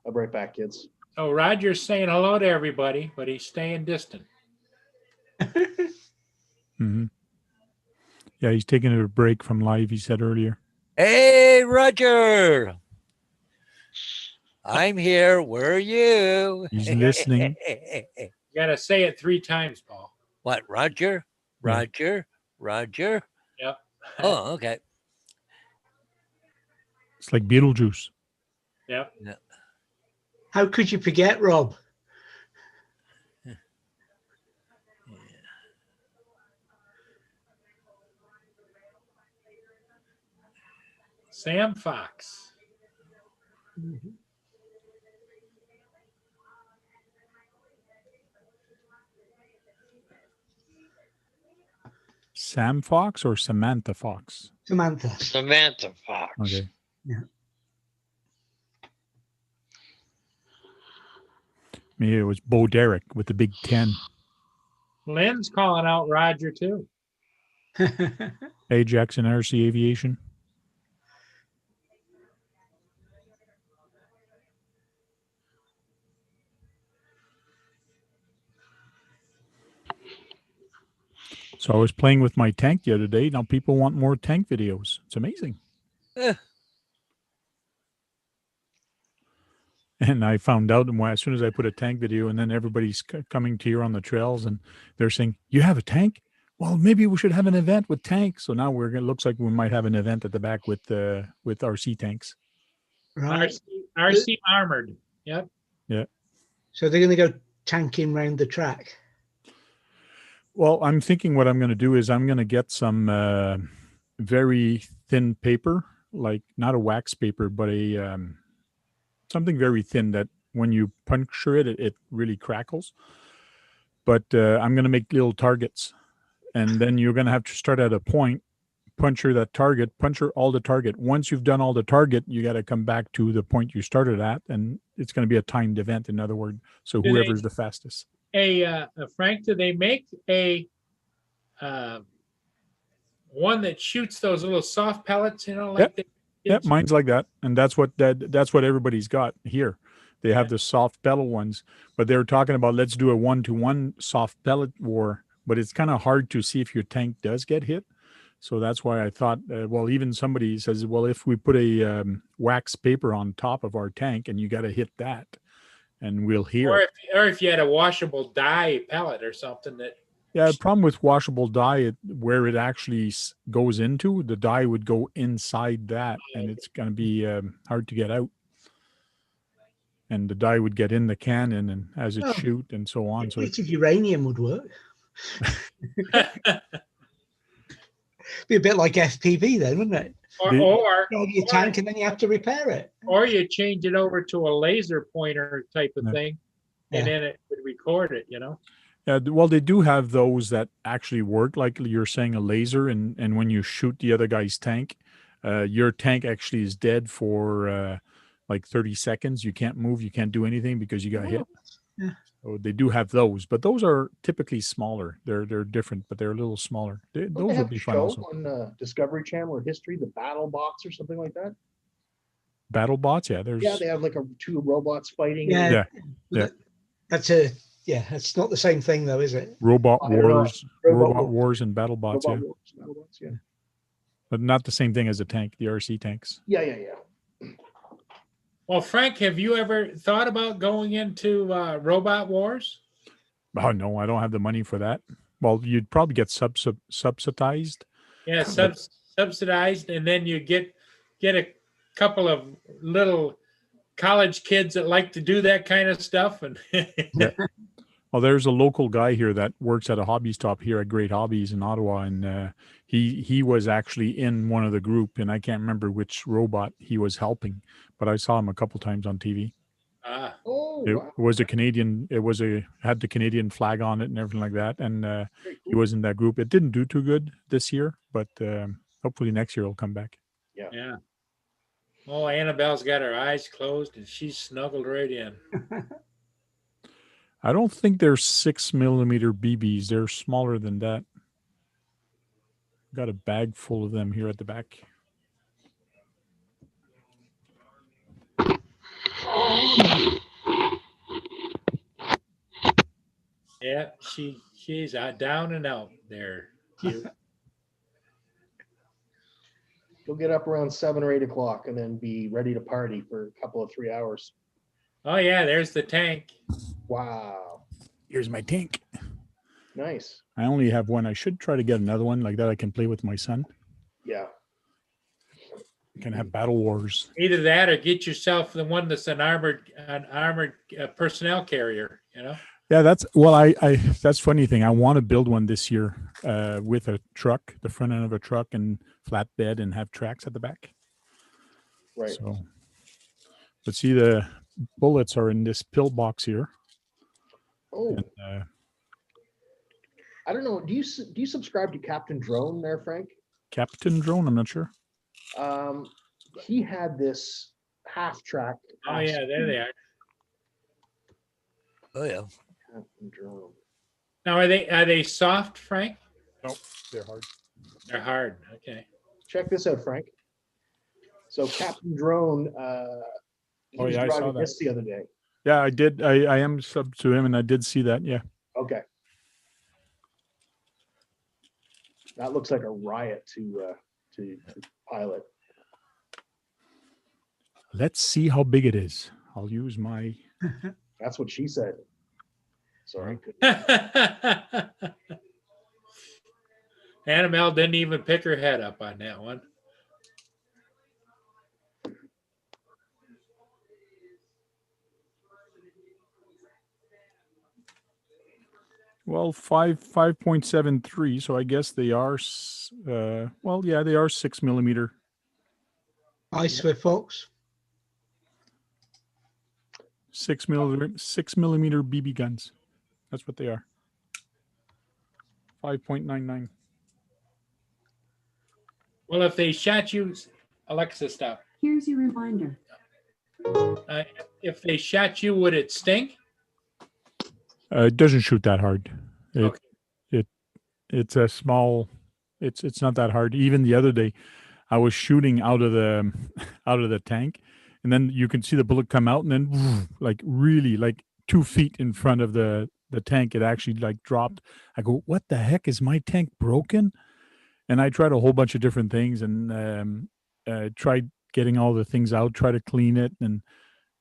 I'll be right back, kids. Oh, Roger's saying hello to everybody, but he's staying distant. Hmm. Yeah, he's taking a break from live, he said earlier. Hey, Roger. I'm here. Where are you? He's listening. You got to say it 3 times, Paul. What, Roger? Roger? Roger? Yep. Oh, okay. It's like Beetlejuice. Yep. How could you forget, Rob? Sam Fox. Sam Fox or Samantha Fox? Samantha. Samantha Fox. Okay. Maybe it was Bo Derek with the big 10. Lynn's calling out Roger too. Ajax and RC Aviation. So I was playing with my tank the other day. Now people want more tank videos. It's amazing. Eh. And I found out as soon as I put a tank video, and then everybody's coming to here on the trails, and they're saying, "You have a tank? Well, maybe we should have an event with tanks." So now it looks like we might have an event at the back with RC tanks. Right. RC armored. Yep. Yeah. So they're going to go tanking round the track. Well, I'm thinking what I'm going to do is I'm going to get some very thin paper, like not a wax paper, but a something very thin that when you puncture it, it really crackles. But I'm going to make little targets, and then you're going to have to start at a point, puncture that target, puncture all the target. Once you've done all the target, you got to come back to the point you started at, and it's going to be a timed event, in other words. So whoever's the fastest. Frank, do they make a one that shoots those little soft pellets? You know, like Yep, mine's like that, and that's what everybody's got here. They have the soft pellet ones, but they're talking about let's do a 1-to-1 soft pellet war, but it's kind of hard to see if your tank does get hit. So that's why I thought, well, even somebody says, well, if we put a wax paper on top of our tank and you got to hit that, and we'll hear. Or if you had a washable dye pellet or something that. Yeah, the problem with washable dye, where it actually goes into, the dye would go inside that, and it's going to be hard to get out. And the dye would get in the cannon and as it shoot and so on. A bit of uranium would work. Be a bit like FPV then, wouldn't it? Or your tank and then you have to repair it. Or you change it over to a laser pointer type of thing, and then it would record it, you know? Well, they do have those that actually work, like you're saying, a laser, and when you shoot the other guy's tank, your tank actually is dead for like 30 seconds. You can't move, you can't do anything because you got hit. Yeah. So they do have those, but those are typically smaller. They're different, but they're a little smaller. Those would be fun also. On Discovery Channel or History, the Battle Bots or something like that. Battle bots, they have like two robots fighting. Yeah. That's not the same thing though, is it? Robot Wars and Battle Bots, yeah. But not the same thing as a tank, the RC tanks. Yeah. Well, Frank, have you ever thought about going into Robot Wars? Oh, no, I don't have the money for that. Well, you'd probably get subsidized. Yeah, subsidized, and then you get a couple of little college kids that like to do that kind of stuff. And Well, there's a local guy here that works at a hobby stop here at Great Hobbies in Ottawa, and he was actually in one of the group, and I can't remember which robot he was helping, but I saw him a couple times on TV. It was a Canadian. Had the Canadian flag on it and everything like that, and he was in that group. It didn't do too good this year, but hopefully next year it'll come back. Yeah. Oh, Annabelle's got her eyes closed and she's snuggled right in. I don't think they're 6mm BBs. They're smaller than that. Got a bag full of them here at the back. Yeah, she's down and out there. Cute. You'll get up around 7 or 8 o'clock and then be ready to party for a couple of 3 hours. Oh yeah, there's the tank. Wow. Here's my tank. Nice. I only have one. I should try to get another one like that I can play with my son. Yeah. You can have Battle Wars. Either that or get yourself the one that's an armored personnel carrier, you know? Yeah, that's funny thing. I want to build one this year with a truck, the front end of a truck and flatbed, and have tracks at the back. Right. So, but see, the bullets are in this pill box here. Oh. And, I don't know. Do you subscribe to Captain Drone there, Frank? Captain Drone? I'm not sure. He had this half track. Oh yeah, there they are. Oh yeah. Captain Drone. Now, are they soft, Frank? Nope, they're hard. They're hard. Okay. Check this out, Frank. So Captain Drone, he Oh, was yeah, I saw driving that. this the other day. Yeah, I did. I am sub to him, and I did see that. Yeah. Okay. That looks like a riot to pilot. Let's see how big it is. I'll use my. That's what she said. Sorry. Annabelle didn't even pick her head up on that one. Well, 5.73. So I guess they are. Well, yeah, they are 6 millimeter. Ice with folks. 6 millimeter BB guns. That's what they are. 5.99. Well, if they shot you, Alexa, stop. Here's your reminder. If they shot you, would it stink? It doesn't shoot that hard. Okay. It's a small. It's not that hard. Even the other day, I was shooting out of the tank, and then you can see the bullet come out, and then like really like 2 feet in front of the tank, it actually like dropped. I go, what the heck, is my tank broken? And I tried a whole bunch of different things, and tried getting all the things out, try to clean it, and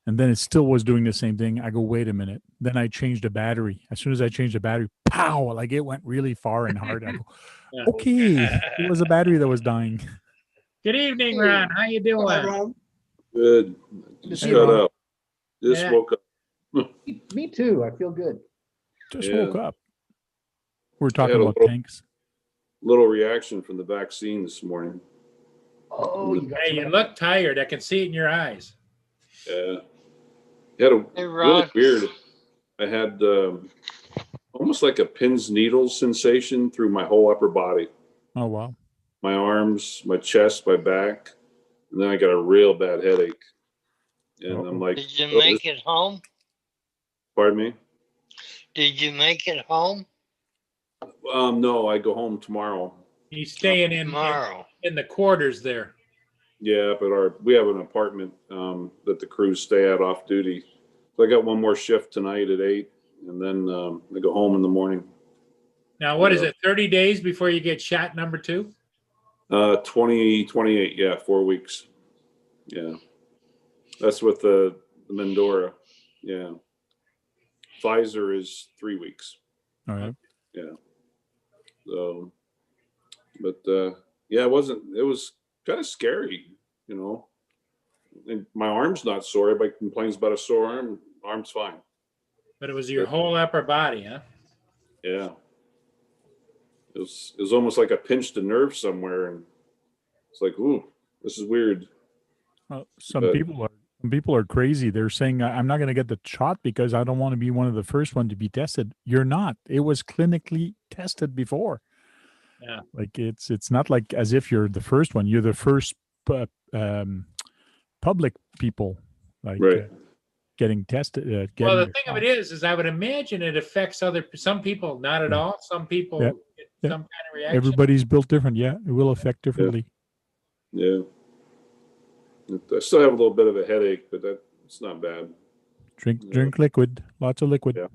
then it still was doing the same thing. I go, wait a minute. Then I changed the battery. As soon as I changed the battery, pow! Like it went really far and hard. I go, Yeah. okay, it was a battery that was dying. Good evening, Ron. How you doing? Hi, Ron. Good. Just got up. Just Yeah. woke up. Me too. I feel good. Just Yeah. woke up. We're talking a about little- tanks. Little reaction from the vaccine this morning. Oh, you got Hey, you some- look tired. I can see it in your eyes. Yeah. Had a Hey, really Ron. weird. I had almost like a pins needles sensation through my whole upper body, Oh wow. my arms, my chest, my back, and then I got a real bad headache. And Uh-oh. I'm like, Did you oh, make it home? pardon me? Did you make it home No, I go home tomorrow. He's staying tomorrow? in the quarters there. Yeah, but we have an apartment that the crews stay at off duty. So I got one more shift tonight at 8, and then I go home in the morning. Now, what is Yeah. it? 30 days before you get shot number 2? 28, yeah, 4 weeks. Yeah. That's with the Mendora. Yeah. Pfizer is 3 weeks. All right. Yeah. So, but yeah, it was kind of scary, you know. And my arm's not sore. Everybody complains about a sore arm. Arm's fine. But it was your whole upper body, huh? Yeah. It was almost like I pinched a nerve somewhere, and it's like, ooh, this is weird. Some But- people are crazy. They're saying, I'm not going to get the shot because I don't want to be one of the first one to be tested. You're not. It was clinically tested before. Yeah. Like it's not like as if you're the first one. You're the first public people like Right. getting tested. Getting Well, the the thing of shot. it is I would imagine it affects some people, not at Yeah. all. Some people Yeah. get Yeah. some kind of reaction. Everybody's built different. Yeah, it will affect differently. Yeah. I still have a little bit of a headache, but it's not bad. Drink liquid. Lots of liquid. Yeah.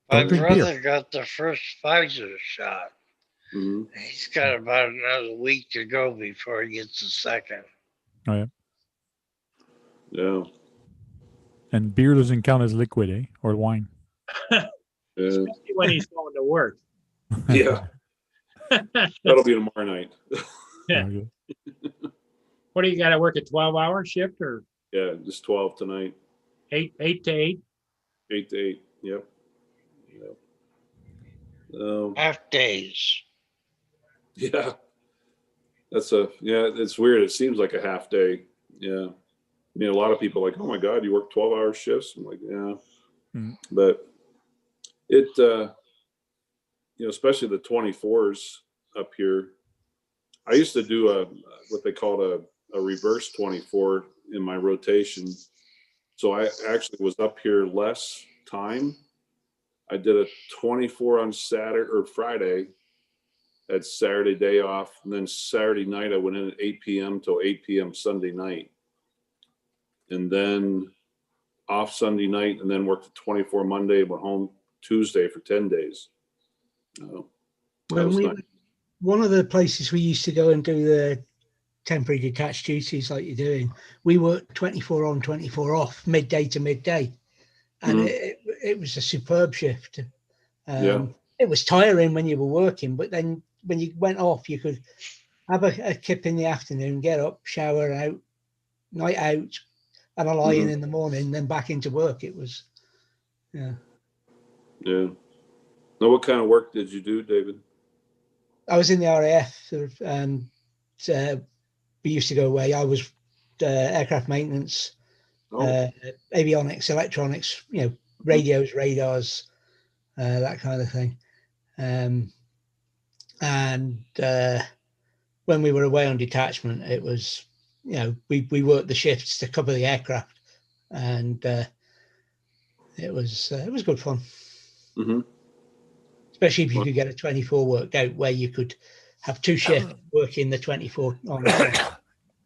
My Don't drink beer. brother got the first Pfizer shot. Hmm. He's got about another week to go before he gets the second. Oh yeah. Yeah. And beer doesn't count as liquid, eh? Or wine. Yeah. Especially when he's going to work. Yeah. That'll be tomorrow night. Yeah. Okay. What do you got to work a 12-hour shift or Yeah, just 12 tonight. 8 to 8? 8 to 8. Yep. Yep. Half days. Yeah. It's weird. It seems like a half day. Yeah. I mean, a lot of people are like, oh my God, you work 12-hour shifts. I'm like, yeah. Mhm. But it, especially the 24s up here. I used to do what they called a reverse 24 in my rotation. So I actually was up here less time. I did a 24 on Saturday or Friday. Had Saturday day off, and then Saturday night I went in at 8 p.m. till 8 p.m. Sunday night, and then off Sunday night, and then worked 24 Monday. Went home Tuesday for 10 days. That When was we, nice. one of the places we used to go and do the temporary detached duties like you're doing, we worked 24 on, 24 off, midday to midday. And it was a superb shift. Yeah. It was tiring when you were working, but then when you went off, you could have a kip in the afternoon, get up, shower out, night out, and a lie-in in the morning, then back into work. It was, yeah. Yeah. Now, what kind of work did you do, David? I was in the RAF. We used to go away. I was aircraft maintenance, avionics, electronics, radios, radars, that kind of thing. And when we were away on detachment, it was, we worked the shifts to cover the aircraft, and it was good fun. Mm-hmm. Especially if you could get a 24 worked out where you could have two shifts working the 24 on the clock.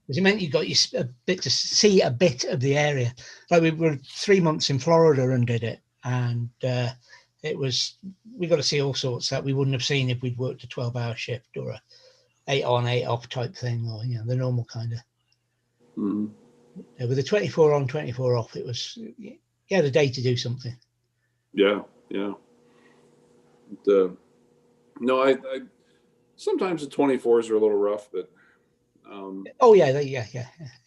Because it meant you got a bit to see a bit of the area. Like we were 3 months in Florida and did it, and we got to see all sorts that we wouldn't have seen if we'd worked a 12-hour shift or a 8 on 8 off type thing, or the normal kind of. Mm-hmm. With a 24 on 24 off, it was you had a day to do something. Yeah. No, I sometimes the 24s are a little rough, but yeah.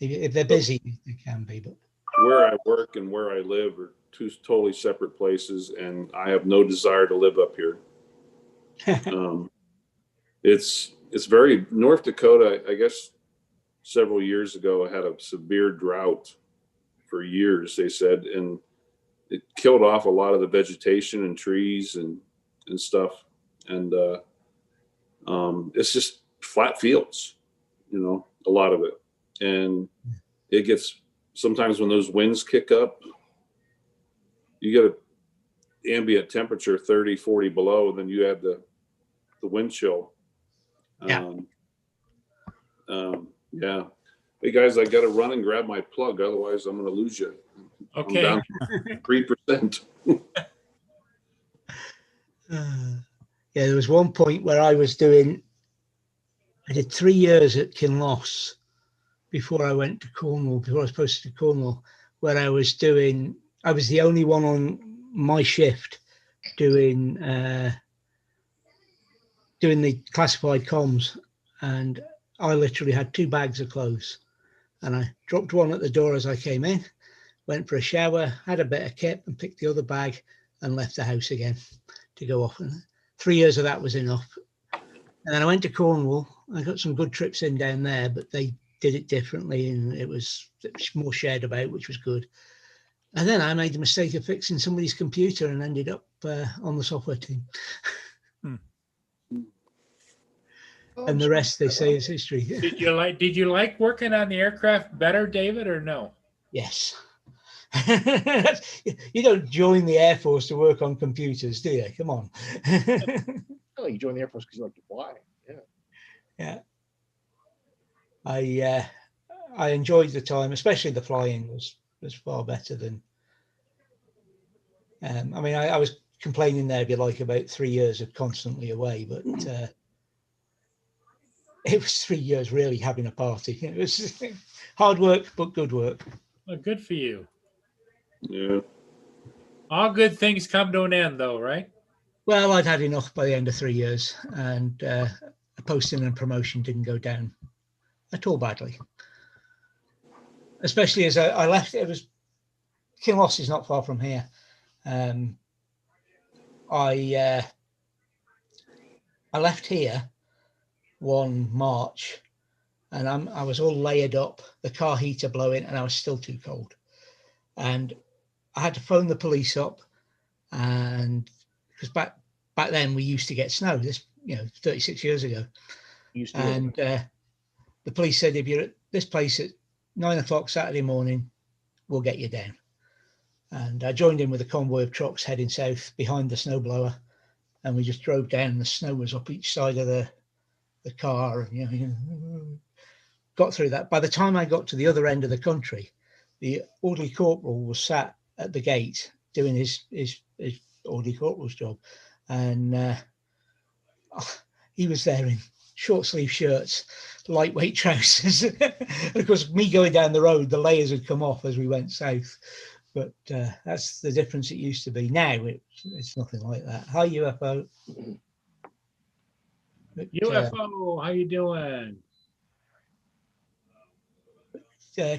If they're busy, they can be. But where I work and where I live are two totally separate places, and I have no desire to live up here. It's very North Dakota. I guess several years ago, I had a severe drought for years. They said, and it killed off a lot of the vegetation and trees and stuff, and it's just flat fields, a lot of it, and it gets sometimes when those winds kick up, you get an ambient temperature 30, 40 below, and then you add the wind chill. Yeah. Hey guys, I got to run and grab my plug, otherwise I'm going to lose you. Okay. I'm down 3%. There was one point where I did 3 years at Kinloss before I went to Cornwall, before I was posted to Cornwall, where I was the only one on my shift doing the classified comms, and I literally had 2 bags of clothes, and I dropped one at the door as I came in, went for a shower, had a bit of kip, and picked the other bag and left the house again to go off. And 3 years of that was enough. And then I went to Cornwall. I got some good trips in down there, but they did it differently, and it was more shared about, which was good. And then I made the mistake of fixing somebody's computer and ended up on the software team. And the rest, they say, is history. Did you like working on the aircraft better, David, or no? Yes. You don't join the Air Force to work on computers, do you? Come on. Oh, you joined the Air Force because you like to fly. Yeah. I enjoyed the time, especially the flying was far better than. I was complaining there, if you like, about 3 years of constantly away, but it was 3 years really having a party. It was hard work, but good work. Well, good for you. Yeah. All good things come to an end, though, right? Well, I'd had enough by the end of 3 years, and a posting and promotion didn't go down at all badly. Especially as I left, it was Kinloss is not far from here. I left here one March, and I was all layered up, the car heater blowing, and I was still too cold. And I had to phone the police up, and because back then we used to get snow. This 36 years ago, and the police said, if you're at this place at 9 o'clock Saturday morning, we'll get you down. And I joined in with a convoy of trucks heading south behind the snowblower, and we just drove down, and the snow was up each side of the car. And, you know, got through that. By the time I got to the other end of the country, the orderly corporal was sat at the gate doing his orderly corporal's job, and he was there in short sleeve shirts, lightweight trousers. And of course, me going down the road, the layers had come off as we went south. But that's the difference it used to be. Now it's nothing like that. Hi, UFO. But, UFO, how you doing?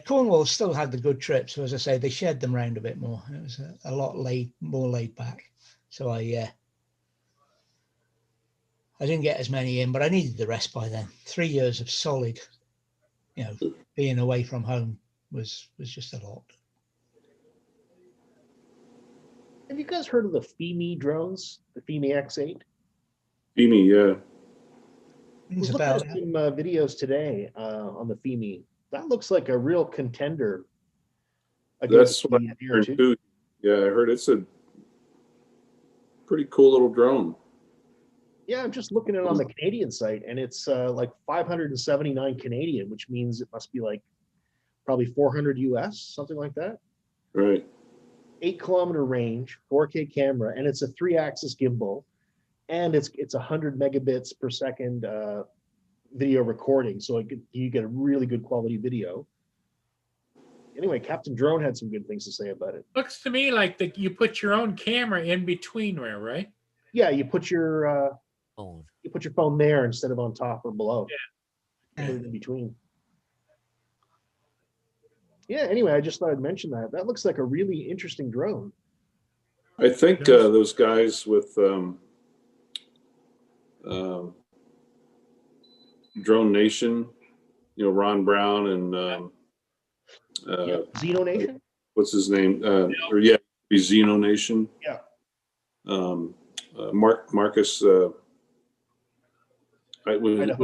Cornwall still had the good trips. So as I say, they shared them round a bit more. It was a lot more laid back. So I didn't get as many in, but I needed the rest by then. 3 years of solid, you know, being away from home was just a lot. Have you guys heard of the FEMI drones, the FEMI X8? Beanie, yeah. I was looking at some videos today on the FEMI. That looks like a real contender. That's what I heard too. Yeah, I heard it's a pretty cool little drone. Yeah, I'm just looking at it on the Canadian site, and it's like 579 Canadian, which means it must be like probably 400 US, something like that. Right. 8-kilometer range, 4K camera, and it's a 3-axis gimbal, and it's 100 megabits per second video recording, so you get a really good quality video. Anyway, Captain Drone had some good things to say about it. Looks to me like you put your own camera in between there, right? Yeah, you put your phone there instead of on top or below. Yeah. Put it in between. Yeah, anyway, I just thought I'd mention that. That looks like a really interesting drone. I think those guys with Drone Nation, you know, Ron Brown and Xeno Nation? What's his name? Or yeah, Xeno Nation. Yeah. Marcus. What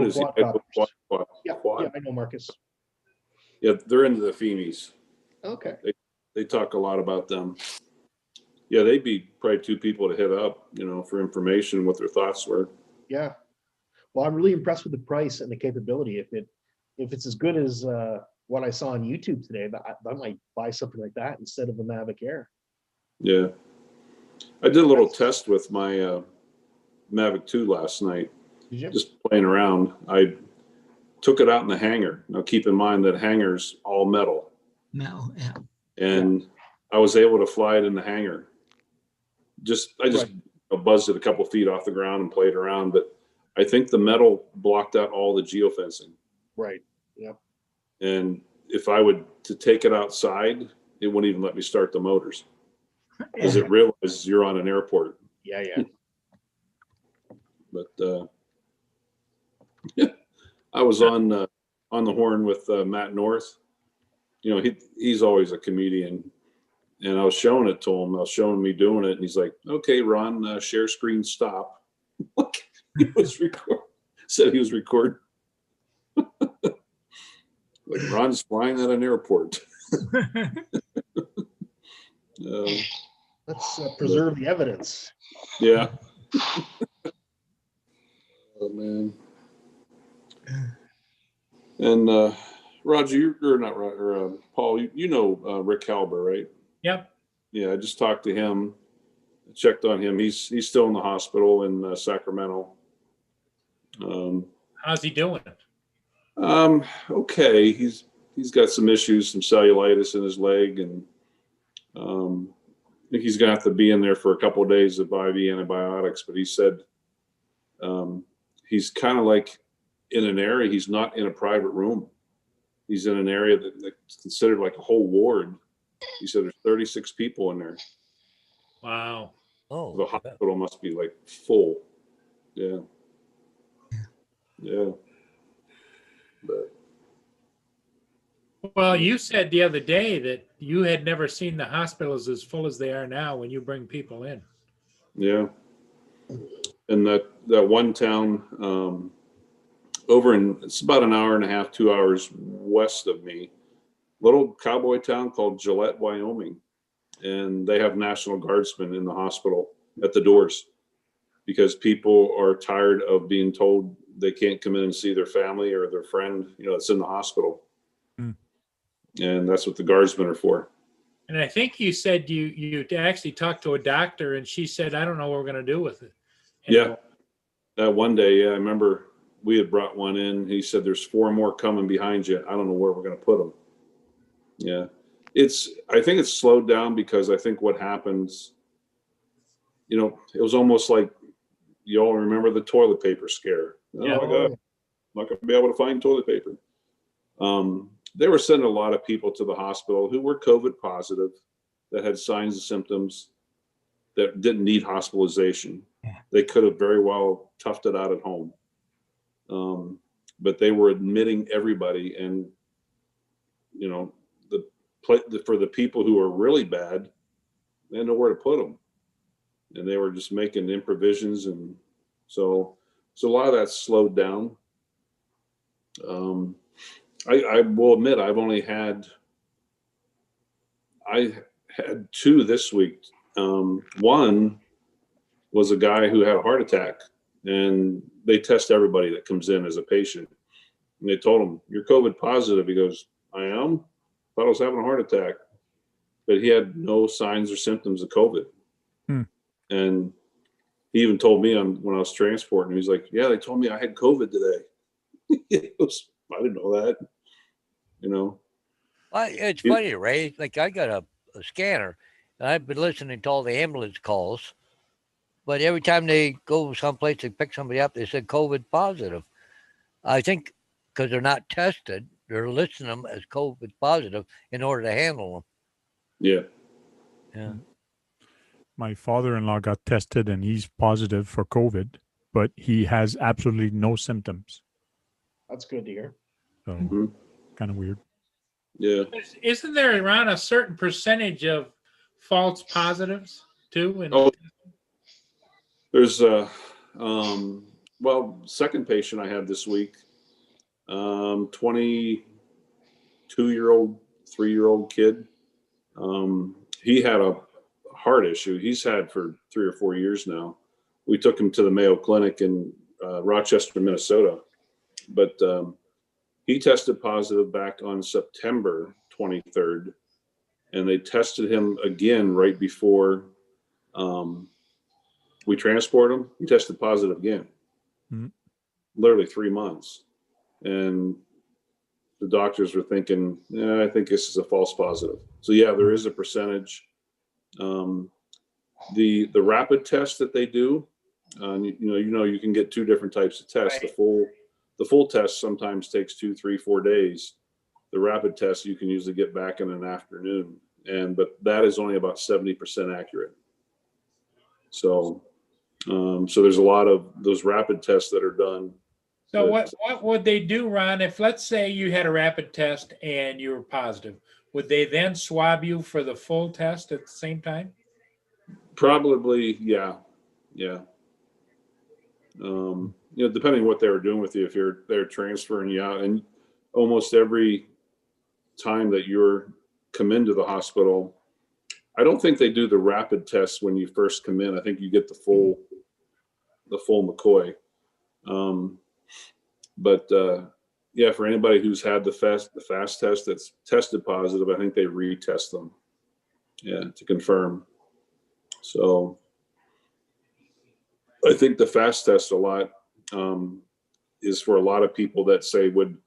is he? Yeah, I know Marcus. Yeah, they're into the FEMIs. Okay. They talk a lot about them. Yeah, they'd be probably two people to hit up, you know, for information, what their thoughts were. Yeah. Well, I'm really impressed with the price and the capability. If it's as good as what I saw on YouTube today, I might buy something like that instead of the Mavic Air. Yeah. I did a little test with my Mavic 2 last night. Did you? Just playing around. I took it out in the hangar. Now keep in mind that hangar's all metal. Metal, yeah. And I was able to fly it in the hangar. I just buzzed it a couple feet off the ground and played around, but I think the metal blocked out all the geofencing. Right. Yep. And if I would to take it outside, it wouldn't even let me start the motors because it realizes you're on an airport. Yeah. But I was on the horn with Matt North. You know, he's always a comedian, and I was showing it to him. I was showing me doing it, and he's like, "Okay, Ron, share screen, stop." He was recording. Said he was recording. Like Ron's flying at an airport. Let's preserve the evidence. Yeah. Oh man. And Roger, you're not Roger, Paul. You know Rick Halber, right? Yep. Yeah, I just talked to him. Checked on him. He's still in the hospital in Sacramento. How's he doing? Okay. He's got some issues, some cellulitis in his leg, and I think he's gonna have to be in there for a couple of days of IV antibiotics. But he said he's kind of like in an area. He's not in a private room. He's in an area that's considered like a whole ward. He said there's 36 people in there. Wow. Oh, The hospital must be like full. Yeah. But Well, you said the other day that you had never seen the hospitals as full as they are now when you bring people in. yeah. And that one town it's about an hour and a half, 2 hours west of me, little cowboy town called Gillette, Wyoming. and they have National Guardsmen in the hospital at the doors because people are tired of being told they can't come in and see their family or their friend, that's in the hospital. Hmm. And that's what the Guardsmen are for. And I think you said you actually talked to a doctor, and she said, "I don't know what we're going to do with it." Yeah. That one day, I remember we had brought one in. He said, "There's 4 more coming behind you. I don't know where we're going to put them." Yeah. I think it's slowed down because I think what happens, it was almost like you all remember the toilet paper scare. Yeah. Oh my God, I'm not going to be able to find toilet paper. They were sending a lot of people to the hospital who were COVID positive, that had signs and symptoms, that didn't need hospitalization. Yeah. They could have very well toughed it out at home. But they were admitting everybody, and for the people who are really bad, they had nowhere to put them, and they were just making improvisions, and so a lot of that slowed down. I will admit I had 2 this week. One was a guy who had a heart attack, and they test everybody that comes in as a patient. And they told him, "You're COVID positive." He goes, "I am? Thought I was having a heart attack." But he had no signs or symptoms of COVID. Hmm. And he even told me when I was transporting, he's like, "Yeah, they told me I had COVID today." I didn't know that, It's funny, Ray. Like I got a scanner, and I've been listening to all the ambulance calls. But every time they go someplace to pick somebody up, they said COVID positive. I think because they're not tested, they're listing them as COVID positive in order to handle them. Yeah. Yeah. My father-in-law got tested and he's positive for COVID, but he has absolutely no symptoms. That's good to hear. So Mhm. kind of weird. Yeah. Isn't there around a certain percentage of false positives too? Oh, there's second patient I had this week, 22-year-old, 3-year-old kid. He had a heart issue he's had for 3 or 4 years now. We took him to the Mayo Clinic in Rochester, Minnesota, but he tested positive back on September 23rd, and they tested him again right before we transported him. He tested positive again. Mm-hmm. Literally 3 months. And the doctors were thinking, I think this is a false positive. So yeah, there is a percentage. The rapid test that they do, you can get 2 different types of tests. Right. The full test sometimes takes 2, 3, 4 days. The rapid test you can usually get back in an afternoon, but that is only about 70% accurate. So there's a lot of those rapid tests that are done. So what would they do, Ron, if let's say you had a rapid test and you were positive? Would they then swab you for the full test at the same time? Probably, yeah. Depending what they were doing with you, if they're transferring you out, and almost every time that you're come into the hospital, I don't think they do the rapid test when you first come in. I think you get the full McCoy. For anybody who's had the fast test that's tested positive, I think they retest them, to confirm. So I think the fast test a lot is for a lot of people that say would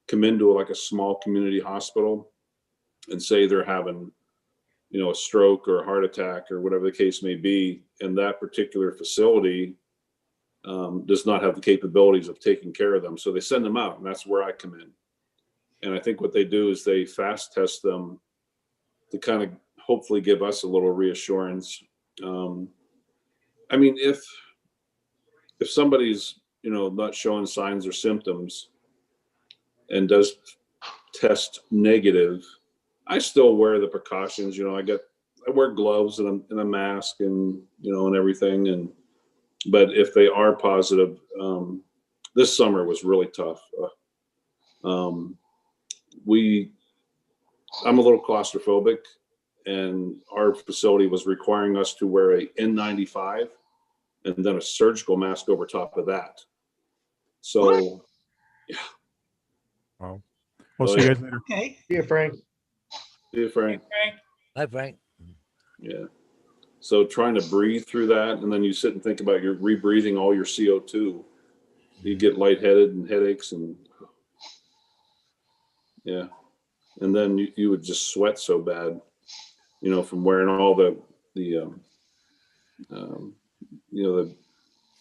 come into like a small community hospital and say they're having, a stroke or a heart attack or whatever the case may be, and that particular facility does not have the capabilities of taking care of them. So they send them out, and that's where I come in. And I think what they do is they fast test them to kind of hopefully give us a little reassurance. If somebody's, not showing signs or symptoms and does test negative, I still wear the precautions. I wear gloves and a mask and everything. But if they are positive, this summer was really tough. I'm a little claustrophobic, and our facility was requiring us to wear a N95 and then a surgical mask over top of that. So, Wow. We'll Oh, see you yeah. guys later. Okay. Yeah, Frank. see you, Frank. Frank, Hi, Frank. Yeah. So trying to breathe through that, and then you sit and think about you're rebreathing all your CO2. You get lightheaded and headaches, and yeah, and then you would just sweat so bad, from wearing all the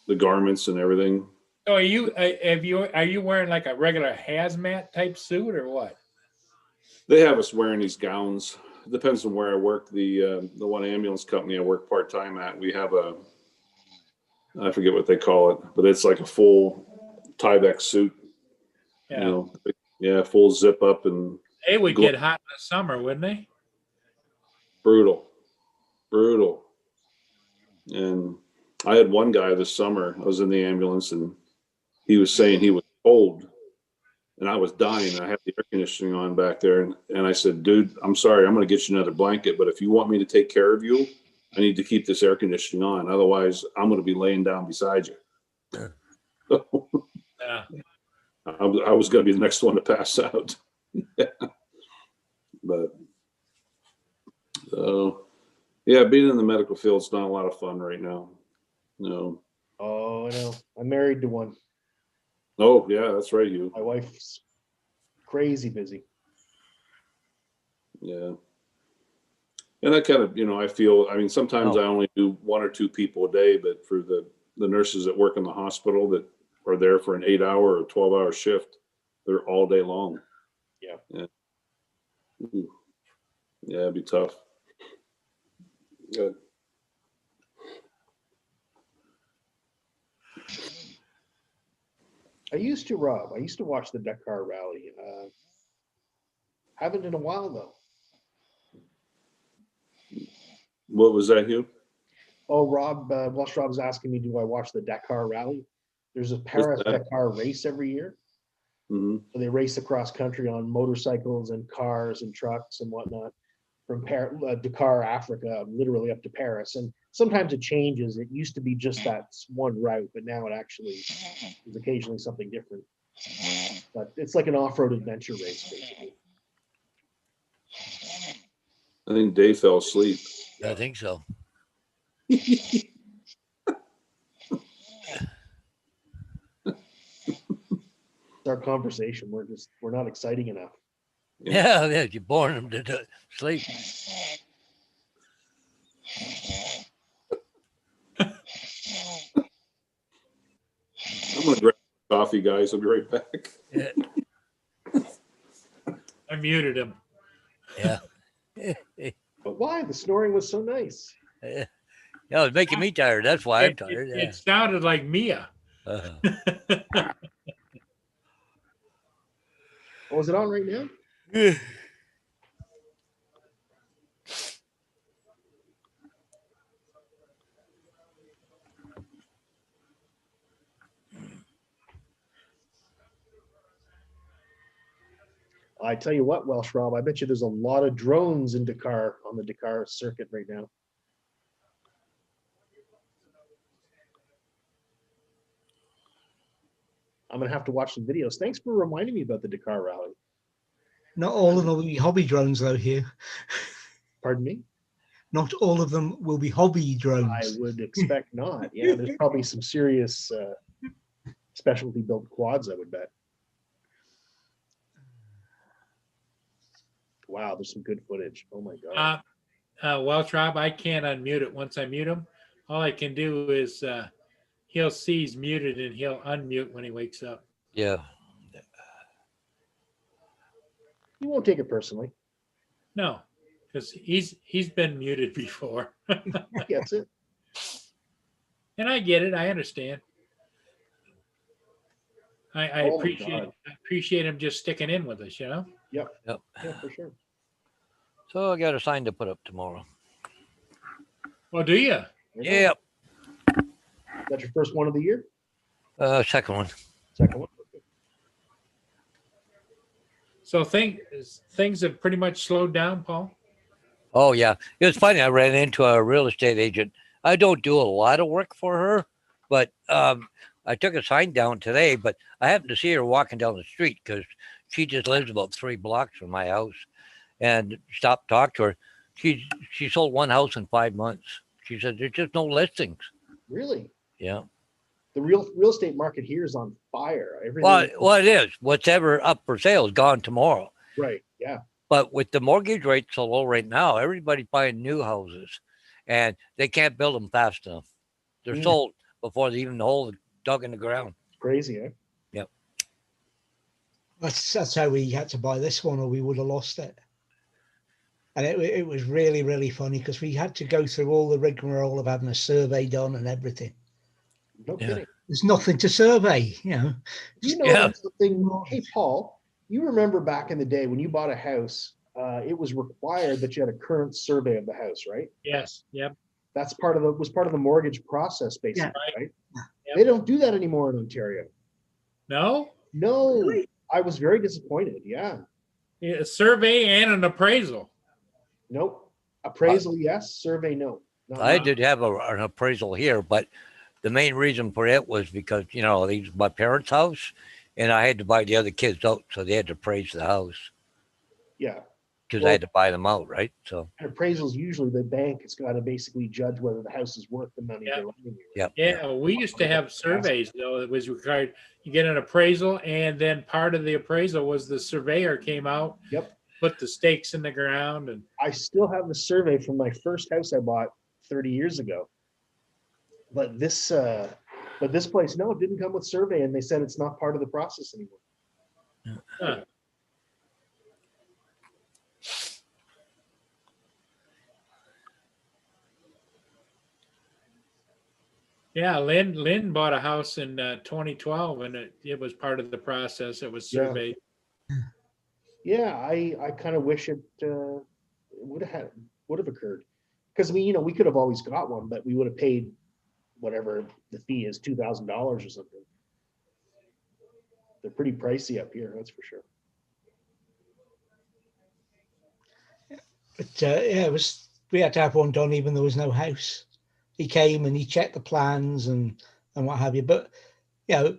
the garments and everything. so are you wearing like a regular hazmat type suit or what? They have us wearing these gowns. It depends on where I work. The one ambulance company I work part time at, we have I forget what they call it, but it's like a full Tyvek suit. Yeah. Yeah, full zip up and They would get hot in the summer, wouldn't they? brutal. And I had one guy this summer. I was in the ambulance, and he was saying he was cold, and I was dying. I had the air conditioning on back there, and I said, "Dude, I'm sorry. I'm going to get you another blanket, but if you want me to take care of you, I need to keep this air conditioning on. Otherwise, I'm going to be laying down beside you." Yeah. I was going to be the next one to pass out. But yeah, being in the medical field is not a lot of fun right now. No. Oh, I know. I'm married to one. Oh, yeah, that's right. You. My wife's crazy busy. Yeah. And I kind of, I feel, sometimes Oh. I only do 1 or 2 people a day, but for the nurses that work in the hospital that are there for an 8-hour or 12-hour shift, they're all day long. Yeah. Ooh. Yeah, it'd be tough. Good. I used to watch the Dakar Rally. Haven't in a while though. What was that, Hugh? Oh, Welsh Rob's asking me, do I watch the Dakar Rally? There's a Paris that? Dakar race every year. Mm-hmm. So they race across country on motorcycles and cars and trucks and whatnot from Dakar, Africa, literally up to Paris. And sometimes it changes. It used to be just that one route, but now it actually is occasionally something different. But it's like an off-road adventure race, basically. I think Dave fell asleep. I think so. It's our conversation. We're not exciting enough. Yeah, you're boring them to sleep. I'm going to grab coffee, guys. I'll be right back. Yeah. I muted him. Yeah. But why? The snoring was so nice. Yeah, it's making me tired. That's why I'm tired. Yeah. It sounded like Mia. Uh, Oh, is it on right now? I tell you what, Welsh Rob, I bet you there's a lot of drones in Dakar on the Dakar circuit right now. I'm gonna have to watch some videos. Thanks for reminding me about the Dakar rally. Not all of them will be hobby drones, though, Hugh. Pardon me? Not all of them will be hobby I drones. would expect not. Yeah, there's probably some serious specialty built quads, I would bet. Wow, there's some good footage. Oh my God. Welsh Rob, I can't unmute it. Once I mute him, all I can do is he'll see he's muted and he'll unmute when he wakes up. yeah. You won't take it personally. No, because he's been muted before. That's it. And I get it. I understand. I Oh my appreciate God. I appreciate him just sticking in with us, Yep. Yeah, for sure. So I got a sign to put up tomorrow. Well, do you? Yep. Is that your first one of the year? Second one. Second one? So things have pretty much slowed down, Paul. Oh yeah, it was funny. I ran into a real estate agent. I don't do a lot of work for her, but I took a sign down today. But I happened to see her walking down the street because she just lives about 3 blocks from my house, and stopped talk to her. She sold one house in 5 months. She said there's just no listings. Really? Yeah. The real estate market here is on fire. Well, Everything. it is. What's ever up for sale is gone tomorrow. Right. Yeah. But with the mortgage rate so low right now, everybody's buying new houses, and they can't build them fast enough. They're sold before they even hole dug in the ground. Crazy, eh? Yep. That's how we had to buy this one, or we would have lost it. And it was really, really funny because we had to go through all the rigmarole of having a survey done and everything. No Yeah. kidding. There's nothing to survey, you know. You know Yeah. something? Hey, Paul, you remember back in the day when you bought a house, it was required that you had a current survey of the house, right? Yes. Yep. That's part of the mortgage process, basically, Yeah. right? Yep. They don't do that anymore in Ontario. No. No, Really? I was very disappointed. Yeah. Yeah, a survey and an appraisal. Nope. Appraisal, yes. Survey, no. Not I much. did have an appraisal here, but the main reason for it was because these my parents' house, and I had to buy the other kids out, so they had to appraise the house Yeah. because I Well, had to buy them out, right? So an appraisal is usually the bank has got to basically judge whether the house is worth the money Yeah. they're lending you. yeah, Yeah, we used to have surveys though. It was required. You get an appraisal, and then part of the appraisal was the surveyor came out, Yep. put the stakes in the ground, and I still have the survey from my first house I bought 30 years ago. But this place, no, it didn't come with survey, and they said it's not part of the process anymore. huh. Yeah, Lynn bought a house in 2012, and it was part of the process. It was Yeah. surveyed. Yeah, I kind of wish it would have occurred, because we could have always got one, but we would have paid whatever the fee is, $2,000 or something. They're pretty pricey up here, that's for sure. But yeah, we had to have one done even though there was no house. He came and he checked the plans and what have you. But there's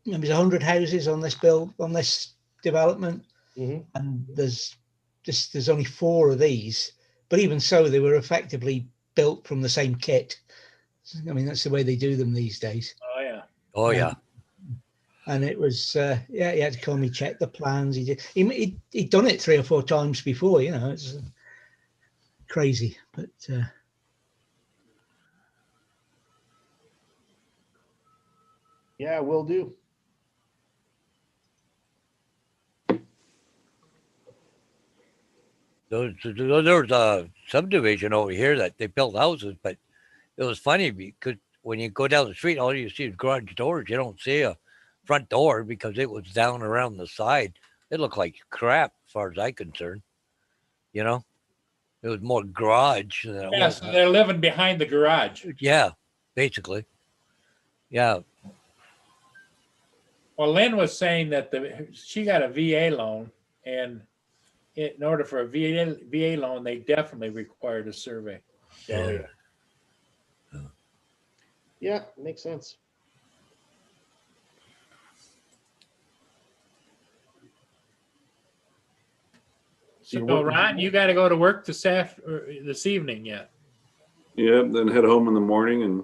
maybe 100 houses on this development, and there's only 4 of these. But even so, they were effectively built from the same kit. I mean, that's the way they do them these days. Oh yeah. oh yeah. And it was he had to come. He checked the plans. He'd done it 3 or 4 times before. It's crazy, but Yeah, will do. There's a subdivision over here that they built houses, but it was funny because when you go down the street, all you see is garage doors. You don't see a front door because it was down around the side. It looked like crap as far as I'm concerned. It was more garage than it Yeah, was. so they're living behind the garage. Yeah, basically. Yeah. Well, Lynn was saying that she got a VA loan, and in order for a VA loan, they definitely required a survey. Oh, yeah. Yeah, makes sense. So, Ron, you got to go to work this evening yet? Yeah, then head home in the morning, and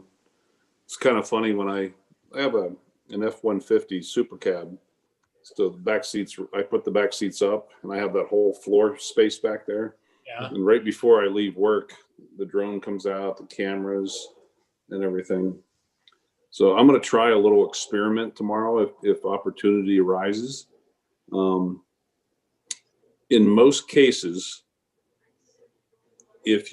it's kind of funny when I have an F-150 Super Cab. So the back seats, I put the back seats up, and I have that whole floor space back there. Yeah. And right before I leave work, the drone comes out, the cameras, and everything. So I'm going to try a little experiment tomorrow if opportunity arises. In most cases, like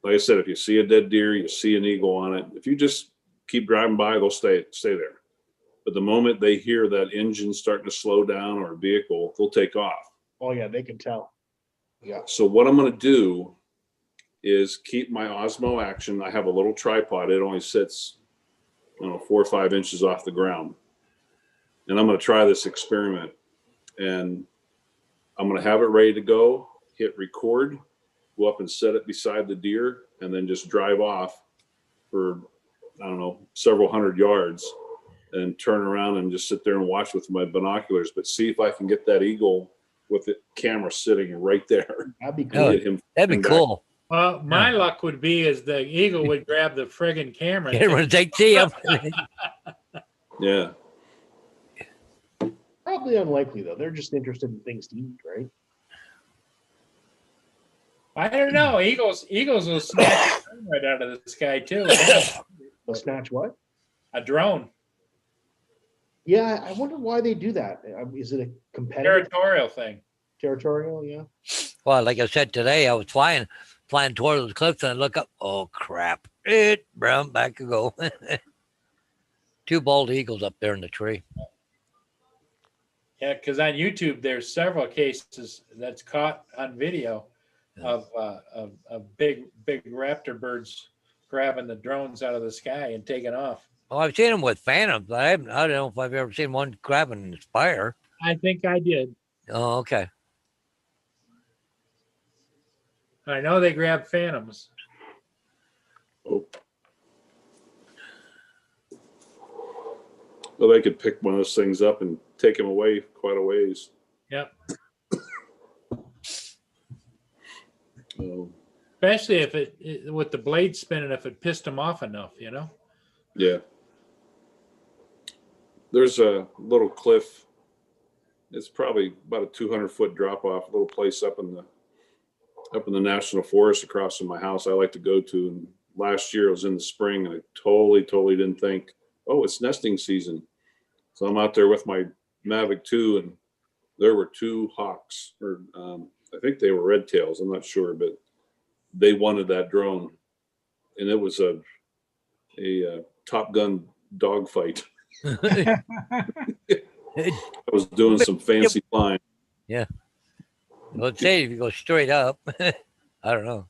I said, if you see a dead deer, you see an eagle on it, if you just keep driving by, they'll stay there. But the moment they hear that engine starting to slow down or a vehicle, they'll take off. Oh yeah, they can tell. Yeah. So what I'm going to do is keep my Osmo Action. I have a little tripod. It only sits, 4 or 5 inches off the ground. And I'm going to try this experiment. And I'm going to have it ready to go, hit record, go up and set it beside the deer, and then just drive off for, I don't know, several hundred yards and turn around and just sit there and watch with my binoculars, but see if I can get that eagle with the camera sitting right there. That'd be Oh, cool. Get him that'd be back. cool. Well, my luck would be is the eagle would grab the friggin' camera. and Everyone take see him. Yeah. Probably unlikely though. They're just interested in things to eat, right? I don't know. Eagles will snatch a drone right out of the sky too. They'll snatch what? A drone, Yeah, I wonder why they do that. Is it a competitive territorial thing. territorial? Yeah. Well, like I said today, I was flying toward the cliffs and I look up. Oh crap! Brown back I go. 2 bald eagles up there in the tree. Yeah, because on YouTube there's several cases that's caught on video of big raptor birds grabbing the drones out of the sky and taking off. Oh, I've seen them with phantoms, but I don't know if I've ever seen one grabbing an spire. I think I did. Oh, okay. I know they grab phantoms. Oh. Well, they could pick one of those things up and take him away quite a ways. Yep. Oh, Especially if it with the blade spinning, if it pissed them off enough, you know. yeah. There's a little cliff. It's probably about a 200-foot drop off, a little place up in the national forest across from my house I like to go to. And last year it was in the spring and I totally didn't think, oh, it's nesting season. So I'm out there with my Mavic 2 and there were 2 hawks, or I think they were red tails. I'm not sure, but they wanted that drone. And it was a Top Gun dogfight. I was doing some fancy flying. Yeah. Let's say if you go straight up, I don't know.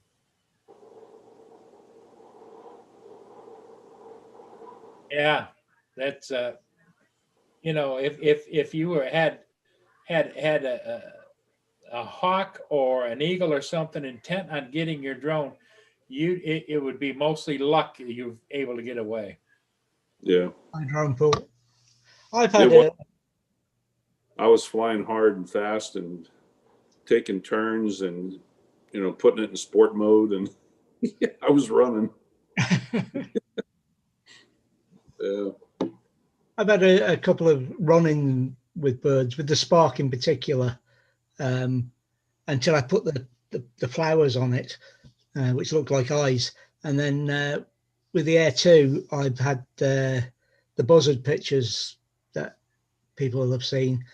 Yeah, that's you know, if you had a hawk or an eagle or something intent on getting your drone, it would be mostly luck that you're able to get away. Yeah. My drone pool. I've had I was flying hard and fast and taking turns and, putting it in sport mode, and I was running. Yeah. I've had a couple of run-in with birds, with the spark in particular, until I put the flowers on it, which looked like eyes. And then with the Air 2, I've had the buzzard pictures that people will have seen.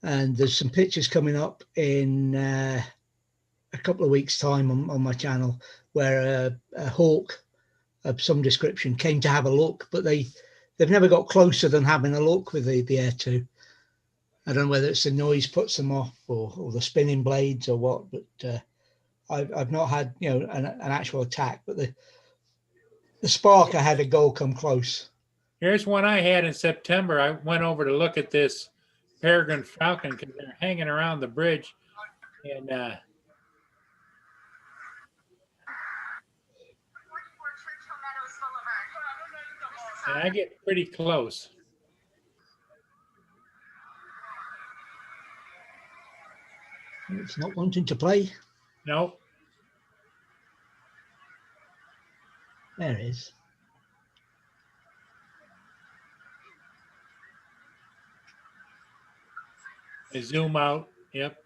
And there's some pictures coming up in a couple of weeks' time on my channel where a hawk of some description came to have a look, but they've never got closer than having a look with the Air 2. I don't know whether it's the noise puts them off or the spinning blades or what, but I've not had an actual attack. But the spark, I had a gull come close. Here's one I had in September. I went over to look at this peregrine falcon because they're hanging around the bridge, and I get pretty close. It's not wanting to play. Nope. There it is. I zoom out. Yep.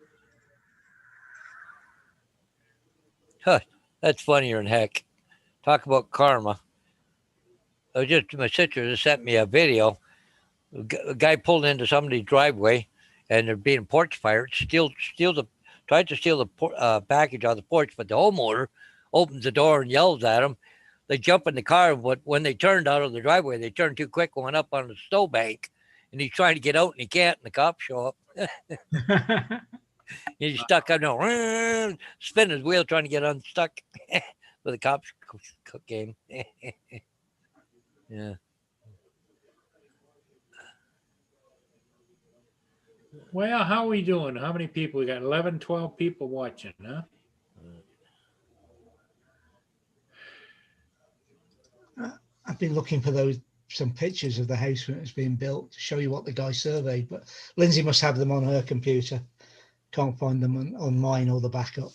Huh, that's funnier than heck. Talk about karma. My sister just sent me a video. A guy pulled into somebody's driveway, and they're being porch fired. Tried to steal the package on the porch, but the homeowner opens the door and yells at him. They jump in the car, but when they turned out of the driveway, they turned too quick and went up on the snowbank. And he's trying to get out, and he can't. And the cops show up. He's stuck on there, spinning his wheel trying to get unstuck. With the cops game. Yeah. Well, how are we doing? How many people? We got 11, 12 people watching, huh? I've been looking for some pictures of the house when it's being built to show you what the guy surveyed, but Lindsay must have them on her computer. Can't find them on mine or the backup.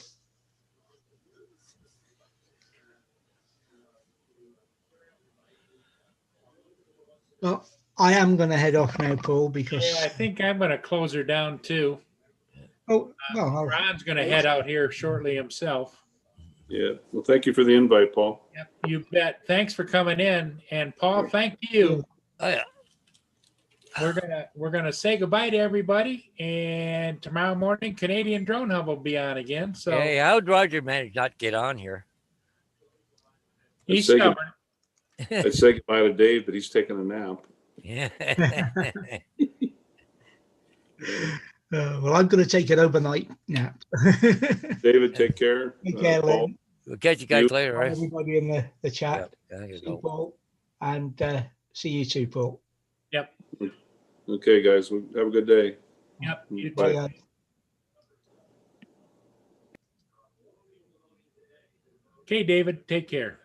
Well, I am going to head off now, Paul, because Yeah, I think I'm going to close her down too. Ron's going to head out here shortly himself. Yeah. Well, thank you for the invite, Paul. Yep, you bet. Thanks for coming in, and Paul, thank you. Oh, yeah. We're gonna say goodbye to everybody, and tomorrow morning Canadian Drone Hub will be on again. So Hey, how'd Roger manage not to get on here? he's stubborn. I'd say goodbye to Dave, but he's taking a nap. Yeah. well, I'm going to take an overnight nap. David, take care. Take care, Paul, Lynn. We'll catch you guys later, right? Everybody in the chat. Yep, I gotta See go. Paul, and see you too, Paul. Yep. okay, guys. Have a good day. Yep. You too. Bye. Bye, guys. Okay, David. Take care.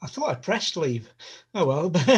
I thought I pressed leave. Oh well.